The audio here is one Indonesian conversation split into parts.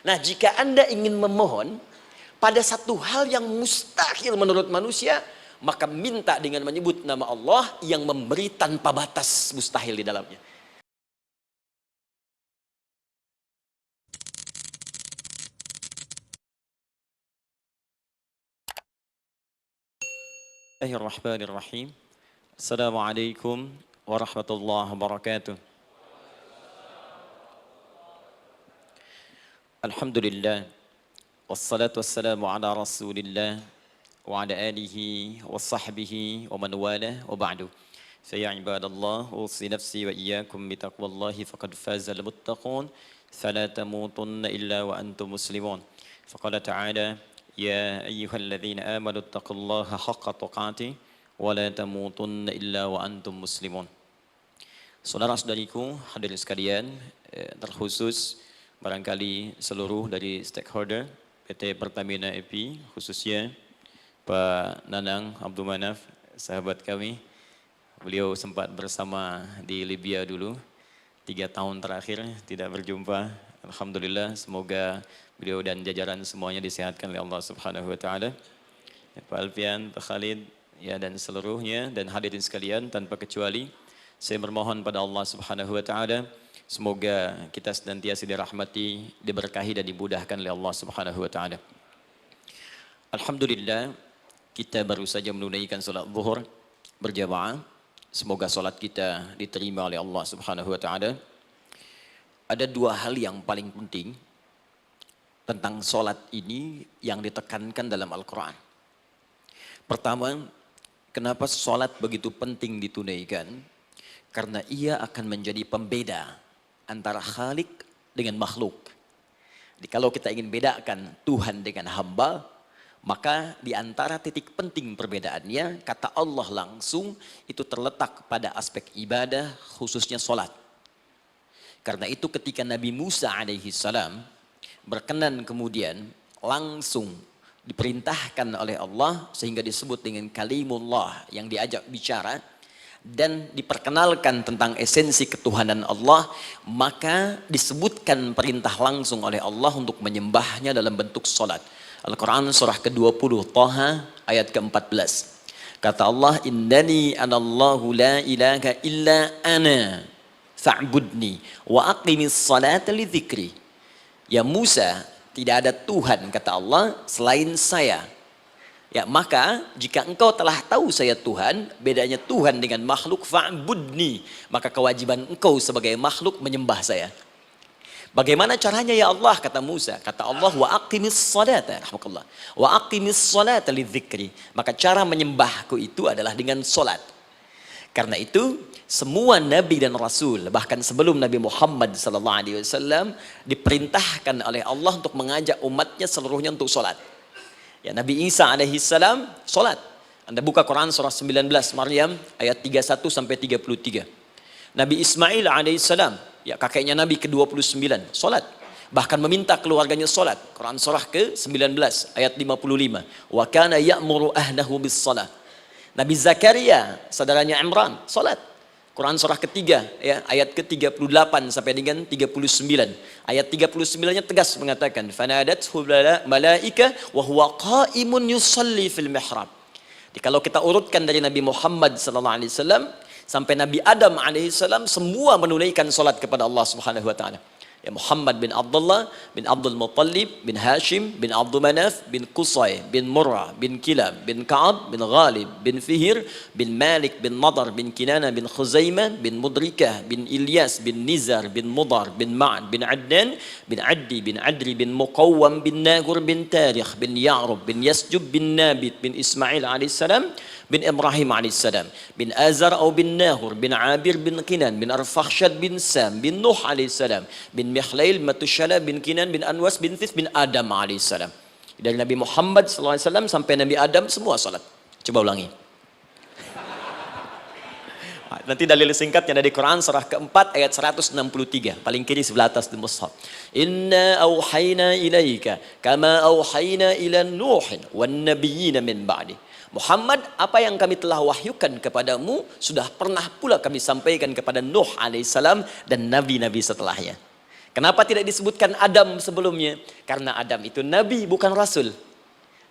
Nah, jika Anda ingin memohon pada satu hal yang mustahil menurut manusia, maka minta dengan menyebut nama Allah yang memberi tanpa batas mustahil di dalamnya. Bismillahirrahmanirrahim. Assalamualaikum warahmatullahi wabarakatuh. Alhamdulillah. Wassalatu wassalamu ala rasulillah wa ala alihi wa sahbihi wa man wala wa ba'du. Faya ibadallah, usi nafsi wa iyyakum bitaqwallahi faqad faza al-muttaqun fala tamutunna illa wa antum muslimun. Faqala ta'ala ya ayyuhalladzina amanu taqullaha haqqa tuqatih wa la tamutunna illa wa antum muslimun. Saudara-saudariku hadirin sekalian, terkhusus barangkali seluruh dari stakeholder PT Pertamina EP, khususnya Pak Nanang Abdul Manaf, sahabat kami. Beliau sempat bersama di Libya dulu, 3 tahun terakhir tidak berjumpa. Alhamdulillah, semoga beliau dan jajaran semuanya disehatkan oleh Allah Subhanahu wa taala. Pak Alfian, Pak Khalid, ya, dan seluruhnya dan hadirin sekalian tanpa kecuali, saya bermohon pada Allah Subhanahu wa taala semoga kita senantiasa dirahmati, diberkahi dan dimudahkan oleh Allah Subhanahu wa taala. Alhamdulillah, kita baru saja menunaikan salat zuhur berjamaah. Semoga salat kita diterima oleh Allah Subhanahu wa taala. Ada 2 hal yang paling penting tentang salat ini yang ditekankan dalam Al-Qur'an. Pertama, kenapa salat begitu penting ditunaikan? Karena ia akan menjadi pembeda antara Khalik dengan makhluk. Jadi kalau kita ingin bedakan Tuhan dengan hamba, maka di antara titik penting perbedaannya, kata Allah langsung itu terletak pada aspek ibadah, khususnya sholat. Karena itu ketika Nabi Musa alaihi salam berkenan kemudian langsung diperintahkan oleh Allah sehingga disebut dengan kalimullah yang diajak bicara, dan diperkenalkan tentang esensi ketuhanan Allah, maka disebutkan perintah langsung oleh Allah untuk menyembahnya dalam bentuk salat. Al-Quran surah ke-20 Taha ayat ke-14. Kata Allah, innani anallahu la ilaha illa ana fa'budni wa aqimis salata li dzikri. Ya Musa, tidak ada Tuhan kata Allah selain saya. Ya, maka jika engkau telah tahu saya Tuhan, bedanya Tuhan dengan makhluk, fa'budni, maka kewajiban engkau sebagai makhluk menyembah saya. Bagaimana caranya ya Allah, kata Musa? Kata Allah, wa aqimis salata, rahmatullah. Wa aqimis salata lidzikri. Maka cara menyembahku itu adalah dengan salat. Karena itu semua nabi dan rasul, bahkan sebelum Nabi Muhammad SAW diperintahkan oleh Allah untuk mengajak umatnya seluruhnya untuk salat. Ya, Nabi Isa alaihi salam salat. Anda buka Quran surah 19 Maryam ayat 31 sampai 33. Nabi Ismail alaihi salam, ya kakeknya Nabi ke-29, salat. Bahkan meminta keluarganya salat. Quran surah ke-19 ayat 55. Wa kana ya'muru ahlahu bis salah. Nabi Zakaria, saudaranya Imran, salat. Quran surah ketiga, ya, ayat ke-38 sampai dengan 39. Ayat 39-nya tegas mengatakan, fanadathu malaika wa huwa qa'imun yusalli fil mihrab. Jadi kalau kita urutkan dari Nabi Muhammad SAW sampai Nabi Adam alaihissalam, semua menunaikan salat kepada Allah Subhanahu wa taala. Ya, Muhammad bin Abdullah bin Abdul Muttalib bin Hashim bin Abdul Manaf bin Qusay bin Murrah bin Kilab bin Ka'ab bin Ghalib bin Fihir bin Malik bin Nadar bin Kinana bin Khuzaimah bin Mudrikah bin Ilyas bin Nizar bin Mudar bin Ma'ad bin Adnan bin Addi bin Adri bin Muqawwam bin Nagur bin Tarikh bin Ya'rub bin Yasjub bin Nabit bin Ismail alaihissalam bin Ibrahim alaihissalam bin Azar atau bin Nahur bin Abir bin Kinan bin Arfakhshad bin Sam bin Nuh alaihissalam bin Mihlail Matushala bin Kinan bin Anwas bin Thith bin Adam alaihissalam. Dari Nabi Muhammad SAW sampai Nabi Adam semua salat. Coba ulangi. Nanti dalil singkatnya dari Quran surah keempat ayat 163, paling kiri sebelah atas di mushaf. Inna auhayna ilaika kama auhayna ila Nuhin wan nabiyina min ba'di. Muhammad, apa yang kami telah wahyukan kepadamu sudah pernah pula kami sampaikan kepada Nuh alaihissalam dan nabi-nabi setelahnya. Kenapa tidak disebutkan Adam sebelumnya? Karena Adam itu nabi, bukan rasul.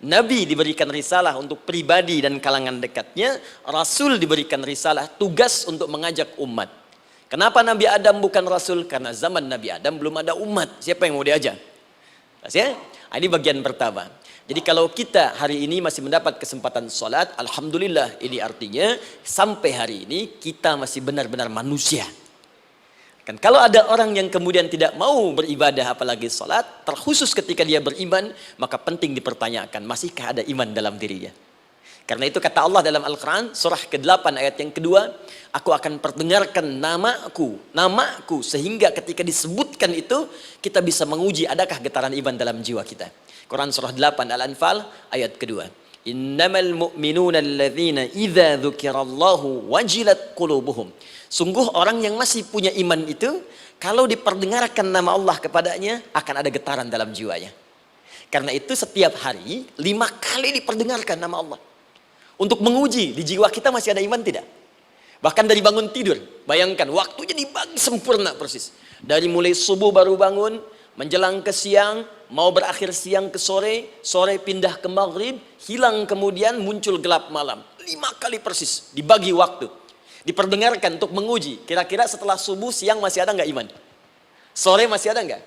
Nabi diberikan risalah untuk pribadi dan kalangan dekatnya. Rasul diberikan risalah, tugas untuk mengajak umat. Kenapa Nabi Adam bukan rasul? Karena zaman Nabi Adam belum ada umat. Siapa yang mau diajak? Ya? Ini bagian pertama. Jadi kalau kita hari ini masih mendapat kesempatan sholat, alhamdulillah, ini artinya sampai hari ini kita masih benar-benar manusia. Kan kalau ada orang yang kemudian tidak mau beribadah apalagi sholat, terkhusus ketika dia beriman, maka penting dipertanyakan, masihkah ada iman dalam dirinya? Karena itu kata Allah dalam Al-Quran, surah ke-8 ayat yang kedua, aku akan perdengarkan namaku, sehingga ketika disebutkan itu, kita bisa menguji adakah getaran iman dalam jiwa kita. Quran surah 8 Al-Anfal ayat kedua. Innamal mu'minuna alladzina idza dzukirallahu wajilat qulubuhum. Sungguh orang yang masih punya iman itu, kalau diperdengarkan nama Allah kepadanya, akan ada getaran dalam jiwanya. Karena itu setiap hari 5 kali diperdengarkan nama Allah. Untuk menguji di jiwa kita masih ada iman tidak? Bahkan dari bangun tidur, bayangkan waktunya dibagi sempurna persis. Dari mulai subuh baru bangun, menjelang ke siang, mau berakhir siang ke sore, sore pindah ke maghrib, hilang kemudian muncul gelap malam. 5 kali persis dibagi waktu. Diperdengarkan untuk menguji. Kira-kira setelah subuh siang masih ada nggak iman? Sore masih ada nggak?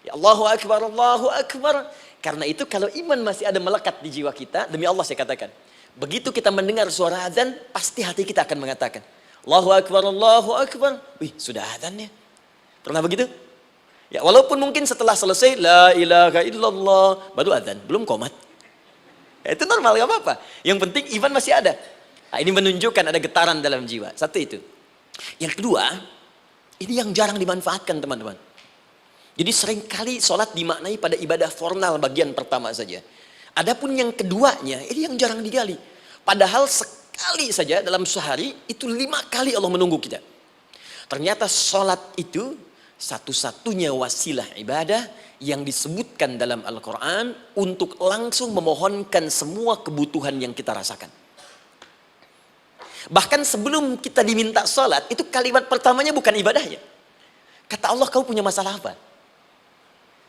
Ya Allahu Akbar, Allahu Akbar. Karena itu kalau iman masih ada melekat di jiwa kita, demi Allah saya katakan, begitu kita mendengar suara azan, pasti hati kita akan mengatakan, Allahu Akbar, Allahu Akbar. Wih, sudah azan ya? Pernah begitu? Ya, walaupun mungkin setelah selesai, La ilaha illallah, baru azan, belum qomat. Ya, itu normal, gak apa-apa. Yang penting iman masih ada. Nah, ini menunjukkan ada getaran dalam jiwa. Satu itu. Yang kedua, ini yang jarang dimanfaatkan teman-teman. Jadi seringkali sholat dimaknai pada ibadah formal bagian pertama saja. Adapun yang keduanya, ini yang jarang digali. Padahal sekali saja dalam sehari, itu 5 kali Allah menunggu kita. Ternyata sholat itu satu-satunya wasilah ibadah yang disebutkan dalam Al-Quran untuk langsung memohonkan semua kebutuhan yang kita rasakan. Bahkan sebelum kita diminta sholat, itu kalimat pertamanya bukan ibadahnya. Kata Allah, kau punya masalah apa?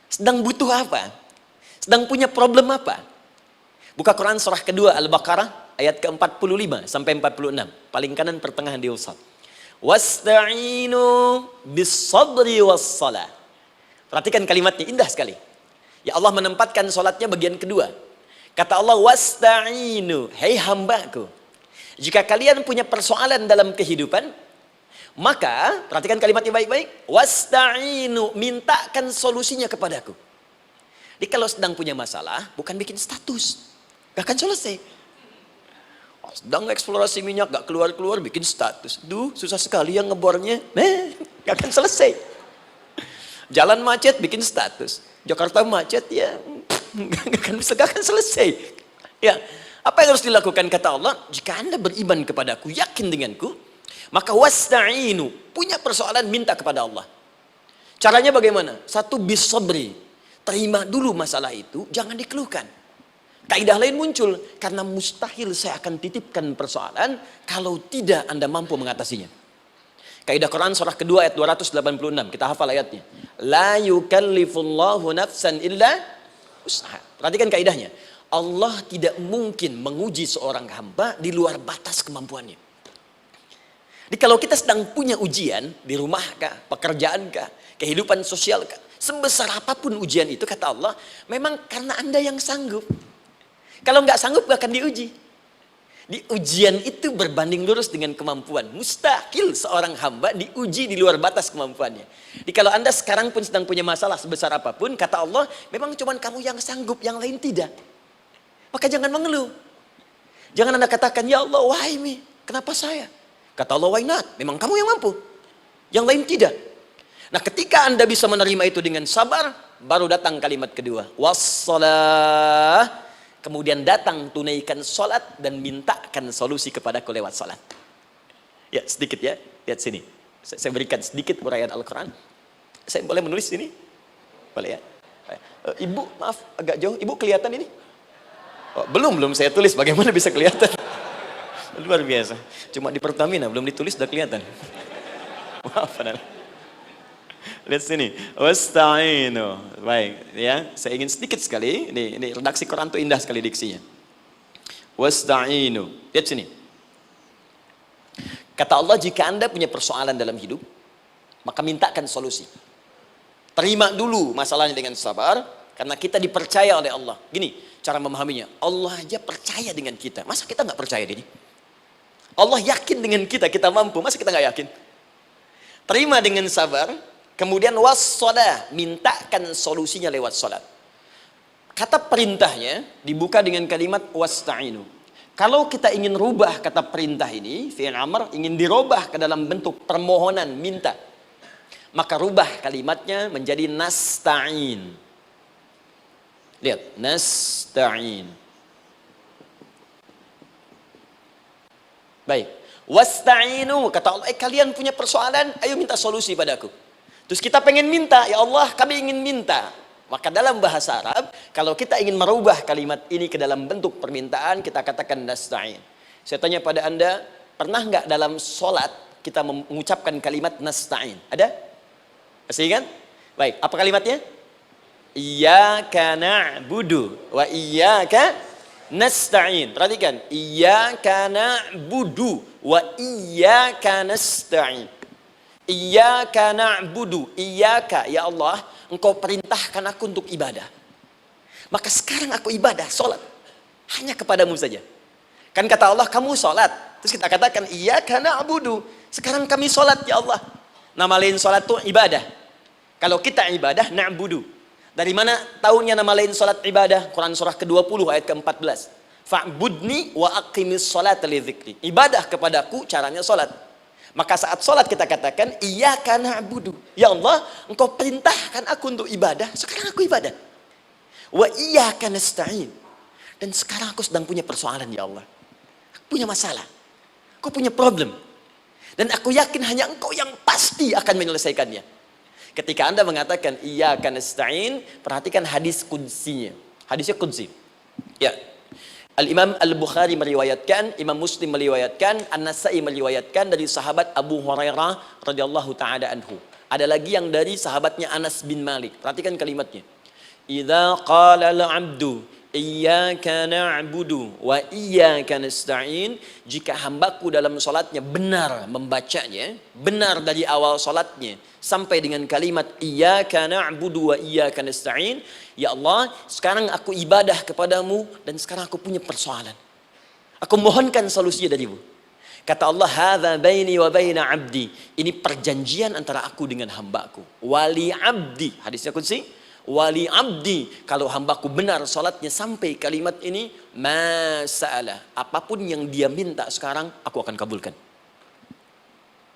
Sedang butuh apa? Sedang punya problem apa? Buka Quran surah kedua Al-Baqarah ayat ke-45 sampai 46. Paling kanan pertengahan di usad. Wasta'inu bis-sabri was-salah. Perhatikan kalimatnya, indah sekali. Ya Allah menempatkan sholatnya bagian kedua. Kata Allah, wasta'inu, hei hambaku, jika kalian punya persoalan dalam kehidupan, maka, perhatikan kalimatnya baik-baik, wasta'inu, mintakan solusinya kepadaku. Jadi kalau sedang punya masalah, bukan bikin status, gak akan selesai. Sedang eksplorasi minyak, gak keluar-keluar, bikin status. Duh, susah sekali yang ngebornya, gak akan selesai. Jalan macet, bikin status. Jakarta macet, ya, gak akan selesai. Ya, apa yang harus dilakukan? Kata Allah, jika anda beriman kepadaku, yakin denganku, maka wasta'inu, punya persoalan, minta kepada Allah. Caranya bagaimana? Satu, bis-sabri, terima dulu masalah itu, jangan dikeluhkan. Kaidah lain muncul, karena mustahil saya akan titipkan persoalan kalau tidak anda mampu mengatasinya. Kaidah Quran surah kedua ayat 286, kita hafal ayatnya. La yukallifullahu nafsan illa usaha. Perhatikan kaidahnya. Allah tidak mungkin menguji seorang hamba di luar batas kemampuannya. Jadi kalau kita sedang punya ujian di rumah kah, pekerjaan kah, kehidupan sosial kah, sebesar apapun ujian itu, kata Allah, memang karena anda yang sanggup. Kalau nggak sanggup gak akan diuji. Di ujian itu berbanding lurus dengan kemampuan. Mustahil seorang hamba diuji di luar batas kemampuannya. Jadi kalau anda sekarang pun sedang punya masalah sebesar apapun, kata Allah, memang cuma kamu yang sanggup, yang lain tidak. Maka jangan mengeluh. Jangan anda katakan, ya Allah, why me? Kenapa saya? Kata Allah, why not? Memang kamu yang mampu. Yang lain tidak. Nah, ketika anda bisa menerima itu dengan sabar, baru datang kalimat kedua. Wassalah. Kemudian datang tunaikan sholat dan mintakan solusi kepadaku lewat sholat. Ya, sedikit ya. Lihat sini. Saya berikan sedikit uraian Al-Quran. Saya boleh menulis sini? Boleh ya? Ibu, maaf, agak jauh. Ibu kelihatan ini? Oh, belum saya tulis. Bagaimana bisa kelihatan? Luar biasa. Cuma di Pertamina belum ditulis sudah kelihatan. Maaf. Lihat sini. Wasta'inu. Baik, ya. Saya ingin sedikit sekali. Ini redaksi Quran itu indah sekali diksinya. Wasta'inu. Lihat sini. Kata Allah, jika Anda punya persoalan dalam hidup, maka mintakan solusi. Terima dulu masalahnya dengan sabar, karena kita dipercaya oleh Allah. Gini, cara memahaminya. Allah aja percaya dengan kita. Masa kita nggak percaya diri? Allah yakin dengan kita, kita mampu. Masa kita nggak yakin? Terima dengan sabar, kemudian wassalah, mintakan solusinya lewat salat. Kata perintahnya dibuka dengan kalimat wasta'inu. Kalau kita ingin rubah kata perintah ini, fi'il amr, ingin dirubah ke dalam bentuk permohonan, minta, maka rubah kalimatnya menjadi nasta'in. Lihat, nasta'in. Baik. Wasta'inu, kata Allah, kalian punya persoalan, ayo minta solusi padaku. Terus kita pengen minta, ya Allah, kami ingin minta. Maka dalam bahasa Arab, kalau kita ingin merubah kalimat ini ke dalam bentuk permintaan, kita katakan nasta'in. Saya tanya pada Anda, pernah nggak dalam sholat kita mengucapkan kalimat nasta'in? Ada? Masih ingat? Baik, apa kalimatnya? Iyyaka na'budu wa iyyaka nasta'in. Perhatikan, iyyaka na'budu wa iyyaka nasta'in. Iyyaka na'budu, iyyaka, ya Allah, Engkau perintahkan aku untuk ibadah. Maka sekarang aku ibadah, sholat. Hanya kepadamu saja. Kan kata Allah, kamu sholat. Terus kita katakan, iyyaka na'budu. Sekarang kami sholat, ya Allah. Nama lain sholat itu ibadah. Kalau kita ibadah, na'budu. Dari mana tahunya nama lain sholat ibadah? Quran surah ke-20 ayat ke-14. Fa'budni wa aqimis sholat li dzikri. Ibadah kepadaku, caranya sholat. Maka saat sholat kita katakan, iyyaka na'budu. Ya Allah, Engkau perintahkan aku untuk ibadah. Sekarang aku ibadah. Wa iyyaka nasta'in. Dan sekarang aku sedang punya persoalan, ya Allah. Aku punya masalah. Aku punya problem. Dan aku yakin hanya Engkau yang pasti akan menyelesaikannya. Ketika Anda mengatakan iyyaka nasta'in, perhatikan hadis qudsinya. Hadisnya qudsi. Ya. Al-Imam Al-Bukhari meriwayatkan, Imam Muslim meriwayatkan, An-Nasai meriwayatkan dari sahabat Abu Hurairah radhiyallahu taala anhu. Ada lagi yang dari sahabatnya Anas bin Malik. Perhatikan kalimatnya. Idza qala al-'abdu iyyaka na'budu wa iyyaka nasta'in, jika hambaku dalam salatnya benar membacanya, benar dari awal salatnya sampai dengan kalimat iyyaka na'budu wa iyyaka nasta'in, ya Allah, sekarang aku ibadah kepadamu dan sekarang aku punya persoalan. Aku mohonkan solusinya darimu. Kata Allah, hadza baini wa baina 'abdi. Ini perjanjian antara aku dengan hambaku. Wali 'abdi. Hadisnya qudsi. Wali 'abdi, kalau hambaku benar salatnya sampai kalimat ini, masa'alah, apapun yang dia minta sekarang, aku akan kabulkan.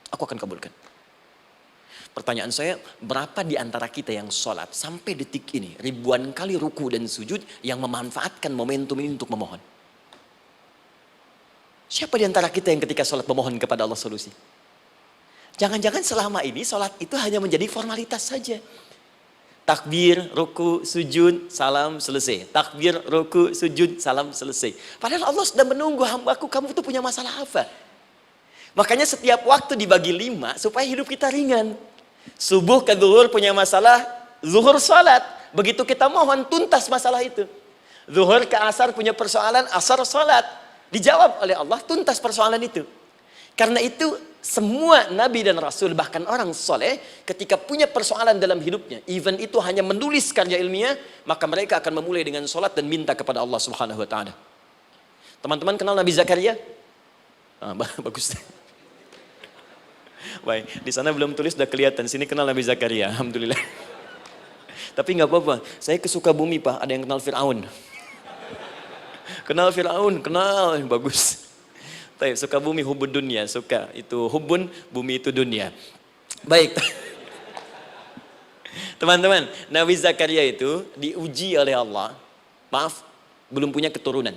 Aku akan kabulkan. Pertanyaan saya, berapa di antara kita yang sholat sampai detik ini, ribuan kali ruku dan sujud, yang memanfaatkan momentum ini untuk memohon? Siapa di antara kita yang ketika sholat memohon kepada Allah solusi? Jangan-jangan selama ini sholat itu hanya menjadi formalitas saja. Takbir, ruku, sujud, salam, selesai. Takbir, ruku, sujud, salam, selesai. Padahal Allah sedang menunggu hambaku, kamu tuh punya masalah apa? Makanya setiap waktu dibagi 5 supaya hidup kita ringan. Subuh ke zuhur punya masalah, zuhur salat. Begitu kita mohon, tuntas masalah itu. Zuhur ke asar punya persoalan, asar salat. Dijawab oleh Allah, tuntas persoalan itu. Karena itu semua nabi dan rasul, bahkan orang soleh, ketika punya persoalan dalam hidupnya, even itu hanya menulis karya ilmiah, maka mereka akan memulai dengan sholat dan minta kepada Allah Subhanahu Wa Taala. Teman-teman kenal Nabi Zakaria? Bagus. Baik, di sana belum tulis, sudah kelihatan. Sini kenal Nabi Zakaria, alhamdulillah. Tapi nggak apa-apa. Saya ke Sukabumi, Pak. Ada yang kenal Fir'aun. Kenal Fir'aun, kenal, bagus. Baik, Sukabumi hubun dunia, suka itu hubun, bumi itu dunia. Baik. Teman-teman, Nabi Zakaria itu diuji oleh Allah. Maaf, belum punya keturunan.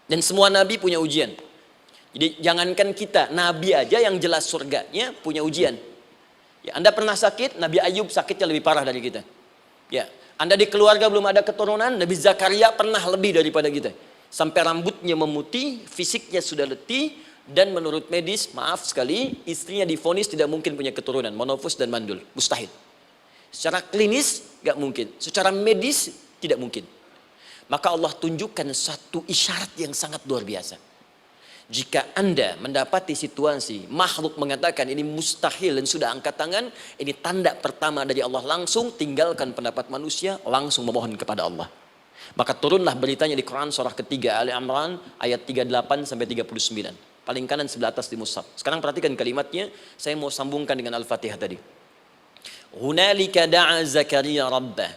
Dan semua nabi punya ujian. Jadi jangankan kita, nabi aja yang jelas surganya punya ujian. Ya, Anda pernah sakit, Nabi Ayub sakitnya lebih parah dari kita. Ya, Anda di keluarga belum ada keturunan, Nabi Zakaria pernah lebih daripada kita. Sampai rambutnya memutih, fisiknya sudah letih, dan menurut medis, maaf sekali, istrinya divonis tidak mungkin punya keturunan, monofus dan mandul, mustahil. Secara klinis nggak mungkin, secara medis tidak mungkin. Maka Allah tunjukkan satu isyarat yang sangat luar biasa. Jika Anda mendapati situasi makhluk mengatakan ini mustahil dan sudah angkat tangan, ini tanda pertama dari Allah, langsung tinggalkan pendapat manusia, langsung memohon kepada Allah. Maka turunlah beritanya di Quran surah ketiga Ali Imran ayat 38 sampai 39. Paling kanan sebelah atas di mushaf. Sekarang perhatikan kalimatnya, saya mau sambungkan dengan Al-Fatihah tadi. Hunalika da'a Zakaria rabbah.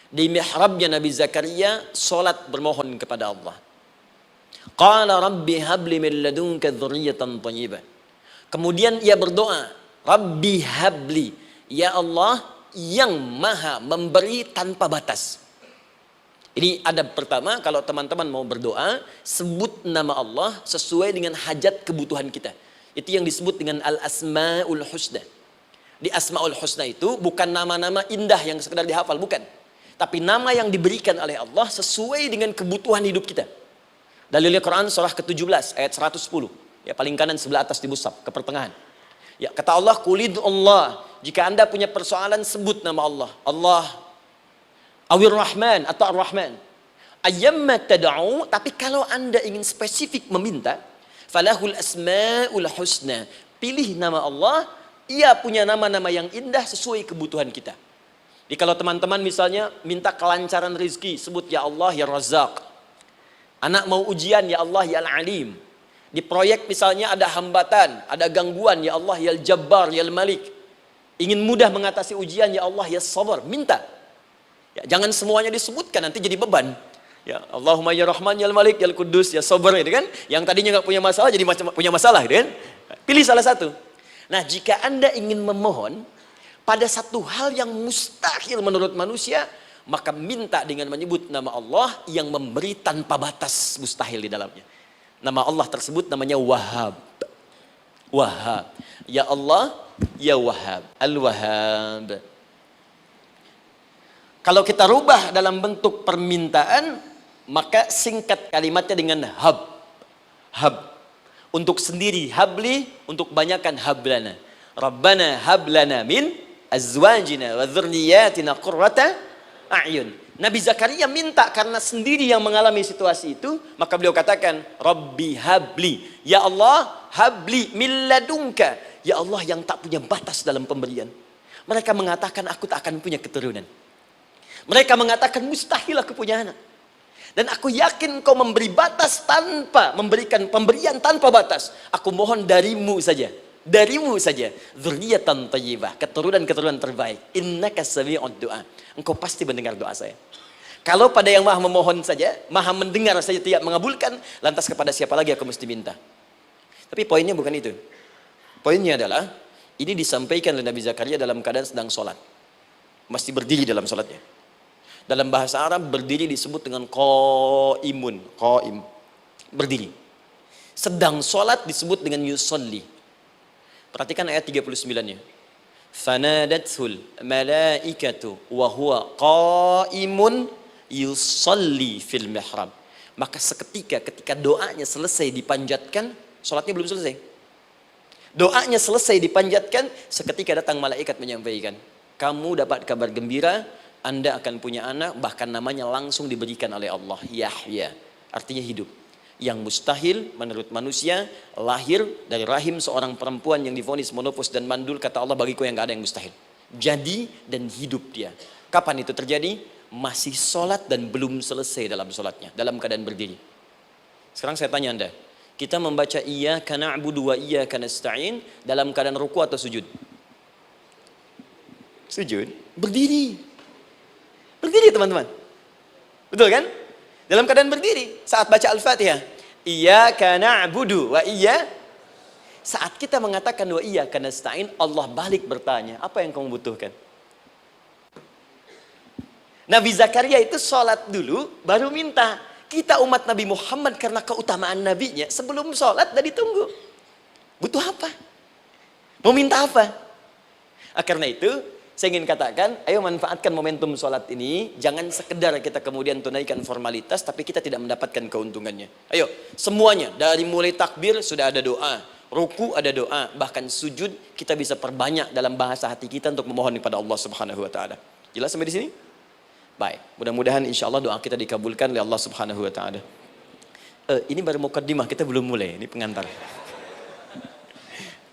Di mihrabnya Nabi Zakaria salat bermohon kepada Allah. Qala rabbi habli min ladunka dzurriyyatan thayyibah. Kemudian ia berdoa, Rabbi habli, ya Allah yang maha memberi tanpa batas. Ini adab pertama, kalau teman-teman mau berdoa, sebut nama Allah sesuai dengan hajat kebutuhan kita. Itu yang disebut dengan al-asma'ul husna. Di asma'ul husna itu bukan nama-nama indah yang sekedar dihafal, bukan. Tapi nama yang diberikan oleh Allah sesuai dengan kebutuhan hidup kita. Dalilnya Quran surah ke-17 ayat 110. Ya, paling kanan sebelah atas di mushaf, ke pertengahan. Ya, kata Allah, qulid Allah. Jika Anda punya persoalan, sebut nama Allah. Allah Awir Rahman atau Ar-Rahman. Ayyamma tad'u, tapi kalau Anda ingin spesifik meminta, falahul asmaul husna. Pilih nama Allah, ia punya nama-nama yang indah sesuai kebutuhan kita. Jadi kalau teman-teman misalnya minta kelancaran rezeki, sebut ya Allah ya Razzaq. Anak mau ujian, ya Allah ya Al-Alim. Di proyek misalnya ada hambatan, ada gangguan, ya Allah ya Al-Jabbar ya Al-Malik. Ingin mudah mengatasi ujian, ya Allah ya Sabar. Minta. Ya, jangan semuanya disebutkan, nanti jadi beban. Ya, Allahumma ya Rahman ya Al-Malik ya Al-Quddus ya Sabar, gitu kan? Yang tadinya nggak punya masalah jadi punya masalah, gitu kan? Pilih salah satu. Nah, jika Anda ingin memohon pada satu hal yang mustahil menurut manusia, maka minta dengan menyebut nama Allah yang memberi tanpa batas, mustahil di dalamnya. Nama Allah tersebut namanya Wahhab. Wahhab. Ya Allah, ya Wahhab. Al-Wahhab. Kalau kita rubah dalam bentuk permintaan, maka singkat kalimatnya dengan hab. Hab. Untuk sendiri habli, untuk banyakkan hablana. Rabbana hablana min azwajina wa dzurriyyatina qurrata a'yun. Nabi Zakaria minta karena sendiri yang mengalami situasi itu, maka beliau katakan, Rabbi habli, ya Allah habli min ladunka, ya Allah yang tak punya batas dalam pemberian. Mereka mengatakan aku tak akan punya keturunan. Mereka mengatakan mustahil aku punya anak. Dan aku yakin kau memberi batas tanpa memberikan pemberian tanpa batas. Aku mohon darimu saja. Darimu saja. Dzurriyyatan thayyibah, keturunan-keturunan terbaik. Innaka sami'ud du'a. Engkau pasti mendengar doa saya. Kalau pada yang maha memohon saja, maha mendengar saja tidak mengabulkan, lantas kepada siapa lagi aku mesti minta? Tapi poinnya bukan itu. Poinnya adalah ini disampaikan oleh Nabi Zakaria dalam keadaan sedang sholat. Masih berdiri dalam sholatnya. Dalam bahasa Arab berdiri disebut dengan qaimun, qaim, berdiri. Sedang sholat disebut dengan yusolli. Perhatikan ayat 39-nya. Fanadathul malaikatu wa huwa qaimun yusolli fil mihrab. Maka seketika ketika doanya selesai dipanjatkan, sholatnya belum selesai. Doanya selesai dipanjatkan, seketika datang malaikat menyampaikan, kamu dapat kabar gembira, Anda akan punya anak, bahkan namanya langsung diberikan oleh Allah, Yahya, artinya hidup. Yang mustahil menurut manusia, lahir dari rahim seorang perempuan yang divonis monopos dan mandul, kata Allah, bagiku yang gak ada yang mustahil. Jadi dan hidup dia. Kapan itu terjadi? Masih sholat dan belum selesai dalam sholatnya, dalam keadaan berdiri. Sekarang saya tanya Anda, kita membaca iyyaka na'budu wa iyyaka nasta'in dalam keadaan ruku atau sujud? Sujud, berdiri. Berdiri teman-teman. Betul kan? Dalam keadaan berdiri saat baca Al-Fatihah. Iyyaka na'budu wa saat kita mengatakan wa iyyaka nasta'in, Allah balik bertanya, apa yang kamu butuhkan? Nabi Zakaria itu sholat dulu baru minta. Kita umat Nabi Muhammad karena keutamaan nabinya, sebelum sholat dah ditunggu. Butuh apa? Mau minta apa? Karena itu saya ingin katakan, ayo manfaatkan momentum sholat ini. Jangan sekedar kita kemudian tunaikan formalitas, tapi kita tidak mendapatkan keuntungannya. Ayo, semuanya. Dari mulai takbir sudah ada doa. ruku ada doa, bahkan sujud kita bisa perbanyak dalam bahasa hati kita untuk memohon kepada Allah Subhanahu wa taala. Jelas sampai di sini? Baik, mudah-mudahan insyaallah doa kita dikabulkan oleh Allah Subhanahu wa taala. Ini baru mukaddimah, kita belum mulai, ini pengantar.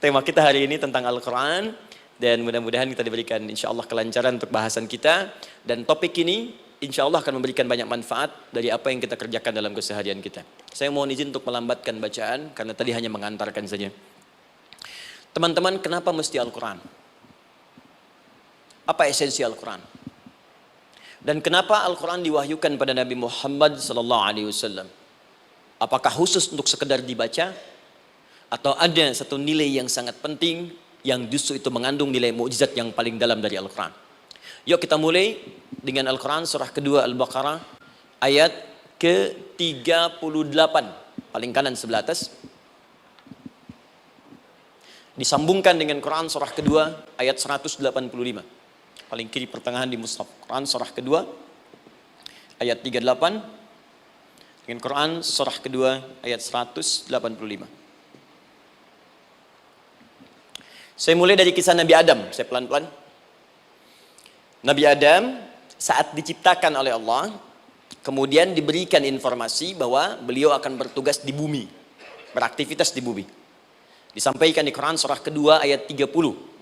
Tema kita hari ini tentang Al-Quran, dan mudah-mudahan kita diberikan insyaallah kelancaran untuk bahasan kita, dan topik ini insyaallah akan memberikan banyak manfaat dari apa yang kita kerjakan dalam keseharian kita. Saya mohon izin untuk melambatkan bacaan karena tadi hanya mengantarkan saja. Teman-teman, kenapa mesti Al-Quran? Apa esensi Al-Quran? Dan kenapa Al-Quran diwahyukan pada Nabi Muhammad SAW? Apakah khusus untuk sekedar dibaca? Atau ada satu nilai yang sangat penting yang justru itu mengandung nilai mukjizat yang paling dalam dari Al-Quran? Yuk kita mulai dengan Al-Quran surah kedua Al-Baqarah ayat ke-38, paling kanan sebelah atas. Disambungkan dengan Quran surah kedua ayat 185, paling kiri pertengahan di mushaf. Quran surah kedua ayat 38 dengan Quran surah kedua ayat 185. Saya mulai dari kisah Nabi Adam, saya pelan-pelan. Nabi Adam saat diciptakan oleh Allah, kemudian diberikan informasi bahwa beliau akan bertugas di bumi, beraktivitas di bumi. Disampaikan di Quran surah kedua ayat 30,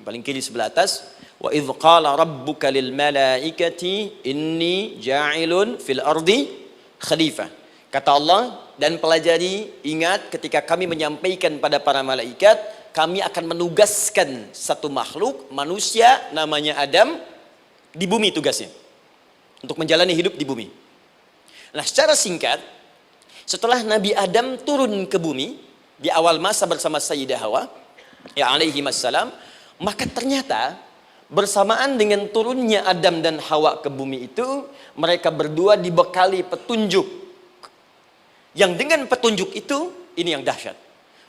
paling kiri sebelah atas. Wa idh qala rabbuka lil malaikati inni ja'ilun fil ardi khalifah. Kata Allah, dan pelajari, ingat ketika kami menyampaikan pada para malaikat, kami akan menugaskan satu makhluk, manusia namanya Adam, di bumi tugasnya. Untuk menjalani hidup di bumi. Nah, secara singkat, setelah Nabi Adam turun ke bumi, di awal masa bersama Sayyidah Hawa, ya alaihi wassalam, maka ternyata bersamaan dengan turunnya Adam dan Hawa ke bumi itu, mereka berdua dibekali petunjuk. Yang dengan petunjuk itu, ini yang dahsyat.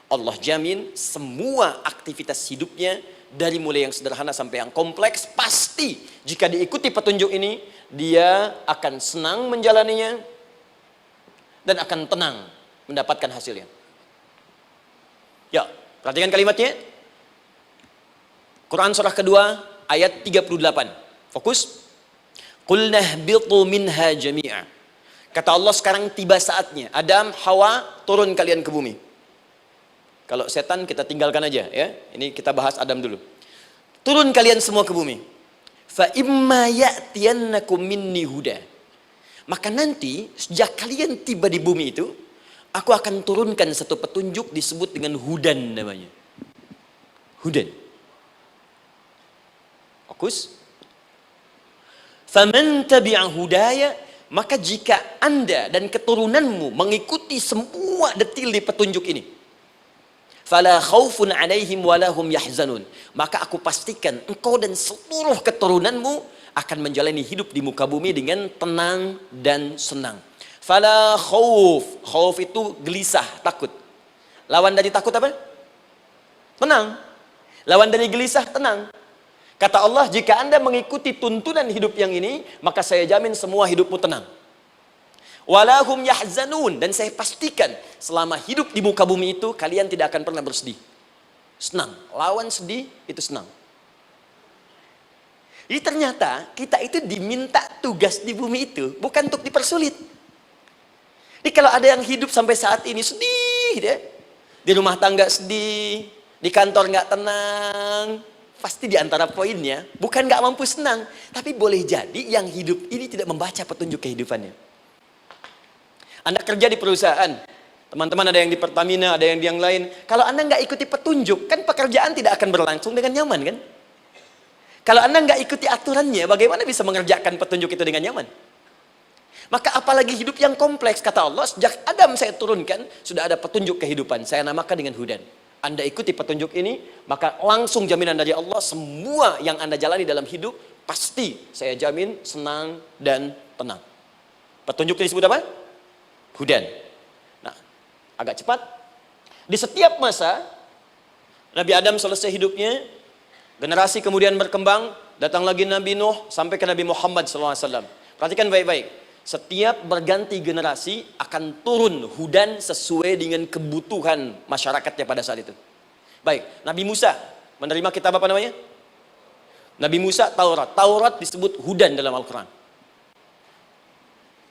Allah jamin semua aktivitas hidupnya, dari mulai yang sederhana sampai yang kompleks, pasti jika diikuti petunjuk ini, dia akan senang menjalaninya dan akan tenang mendapatkan hasilnya. Ya, perhatikan kalimatnya. Quran surah kedua ayat 38. Fokus. Qul nahbitu minha jami'a. Kata Allah, sekarang tiba saatnya. Adam, Hawa, turun kalian ke bumi. Kalau setan kita tinggalkan aja ya. Ini kita bahas Adam dulu. Turun kalian semua ke bumi. Fa imma ya'tiyannakum minni huda. Maka nanti sejak kalian tiba di bumi itu, aku akan turunkan satu petunjuk disebut dengan hudan namanya. Hudan. Fokus. Faman tabi'a hudaya, maka jika Anda dan keturunanmu mengikuti semua detil di petunjuk ini, fala khaufun alaihim walahum yahzanun, maka aku pastikan engkau dan seluruh keturunanmu akan menjalani hidup di muka bumi dengan tenang dan senang. Fala khauf, khauf itu gelisah, takut. Lawan dari takut apa? Tenang. Lawan dari gelisah, tenang. Kata Allah, jika Anda mengikuti tuntunan hidup yang ini, maka saya jamin semua hidupmu tenang. Walahum yahzanun, dan saya pastikan selama hidup di muka bumi itu kalian tidak akan pernah bersedih. Senang, lawan sedih itu senang. Jadi ternyata kita itu diminta tugas di bumi itu bukan untuk dipersulit. Jadi kalau ada yang hidup sampai saat ini sedih deh, di rumah tangga sedih, di kantor nggak tenang, pasti di antara poinnya bukan nggak mampu senang, tapi boleh jadi yang hidup ini tidak membaca petunjuk kehidupannya. Anda kerja di perusahaan, teman-teman ada yang di Pertamina, ada yang di yang lain. Kalau Anda nggak ikuti petunjuk, kan pekerjaan tidak akan berlangsung dengan nyaman kan? Kalau Anda nggak ikuti aturannya, bagaimana bisa mengerjakan petunjuk itu dengan nyaman? Maka apalagi hidup yang kompleks, kata Allah, sejak Adam saya turunkan, sudah ada petunjuk kehidupan, saya namakan dengan hudan. Anda ikuti petunjuk ini, maka langsung jaminan dari Allah, semua yang Anda jalani dalam hidup, pasti saya jamin senang dan tenang. Petunjuk ini disebut apa? Hudan. Nah, agak cepat. Di setiap masa, Nabi Adam selesai hidupnya, generasi kemudian berkembang, datang lagi Nabi Nuh, sampai ke Nabi Muhammad SAW. Perhatikan baik-baik. Setiap berganti generasi akan turun hudan sesuai dengan kebutuhan masyarakatnya pada saat itu. Baik, Nabi Musa menerima kitab apa namanya? Nabi Musa Taurat. Taurat disebut hudan dalam Al-Quran.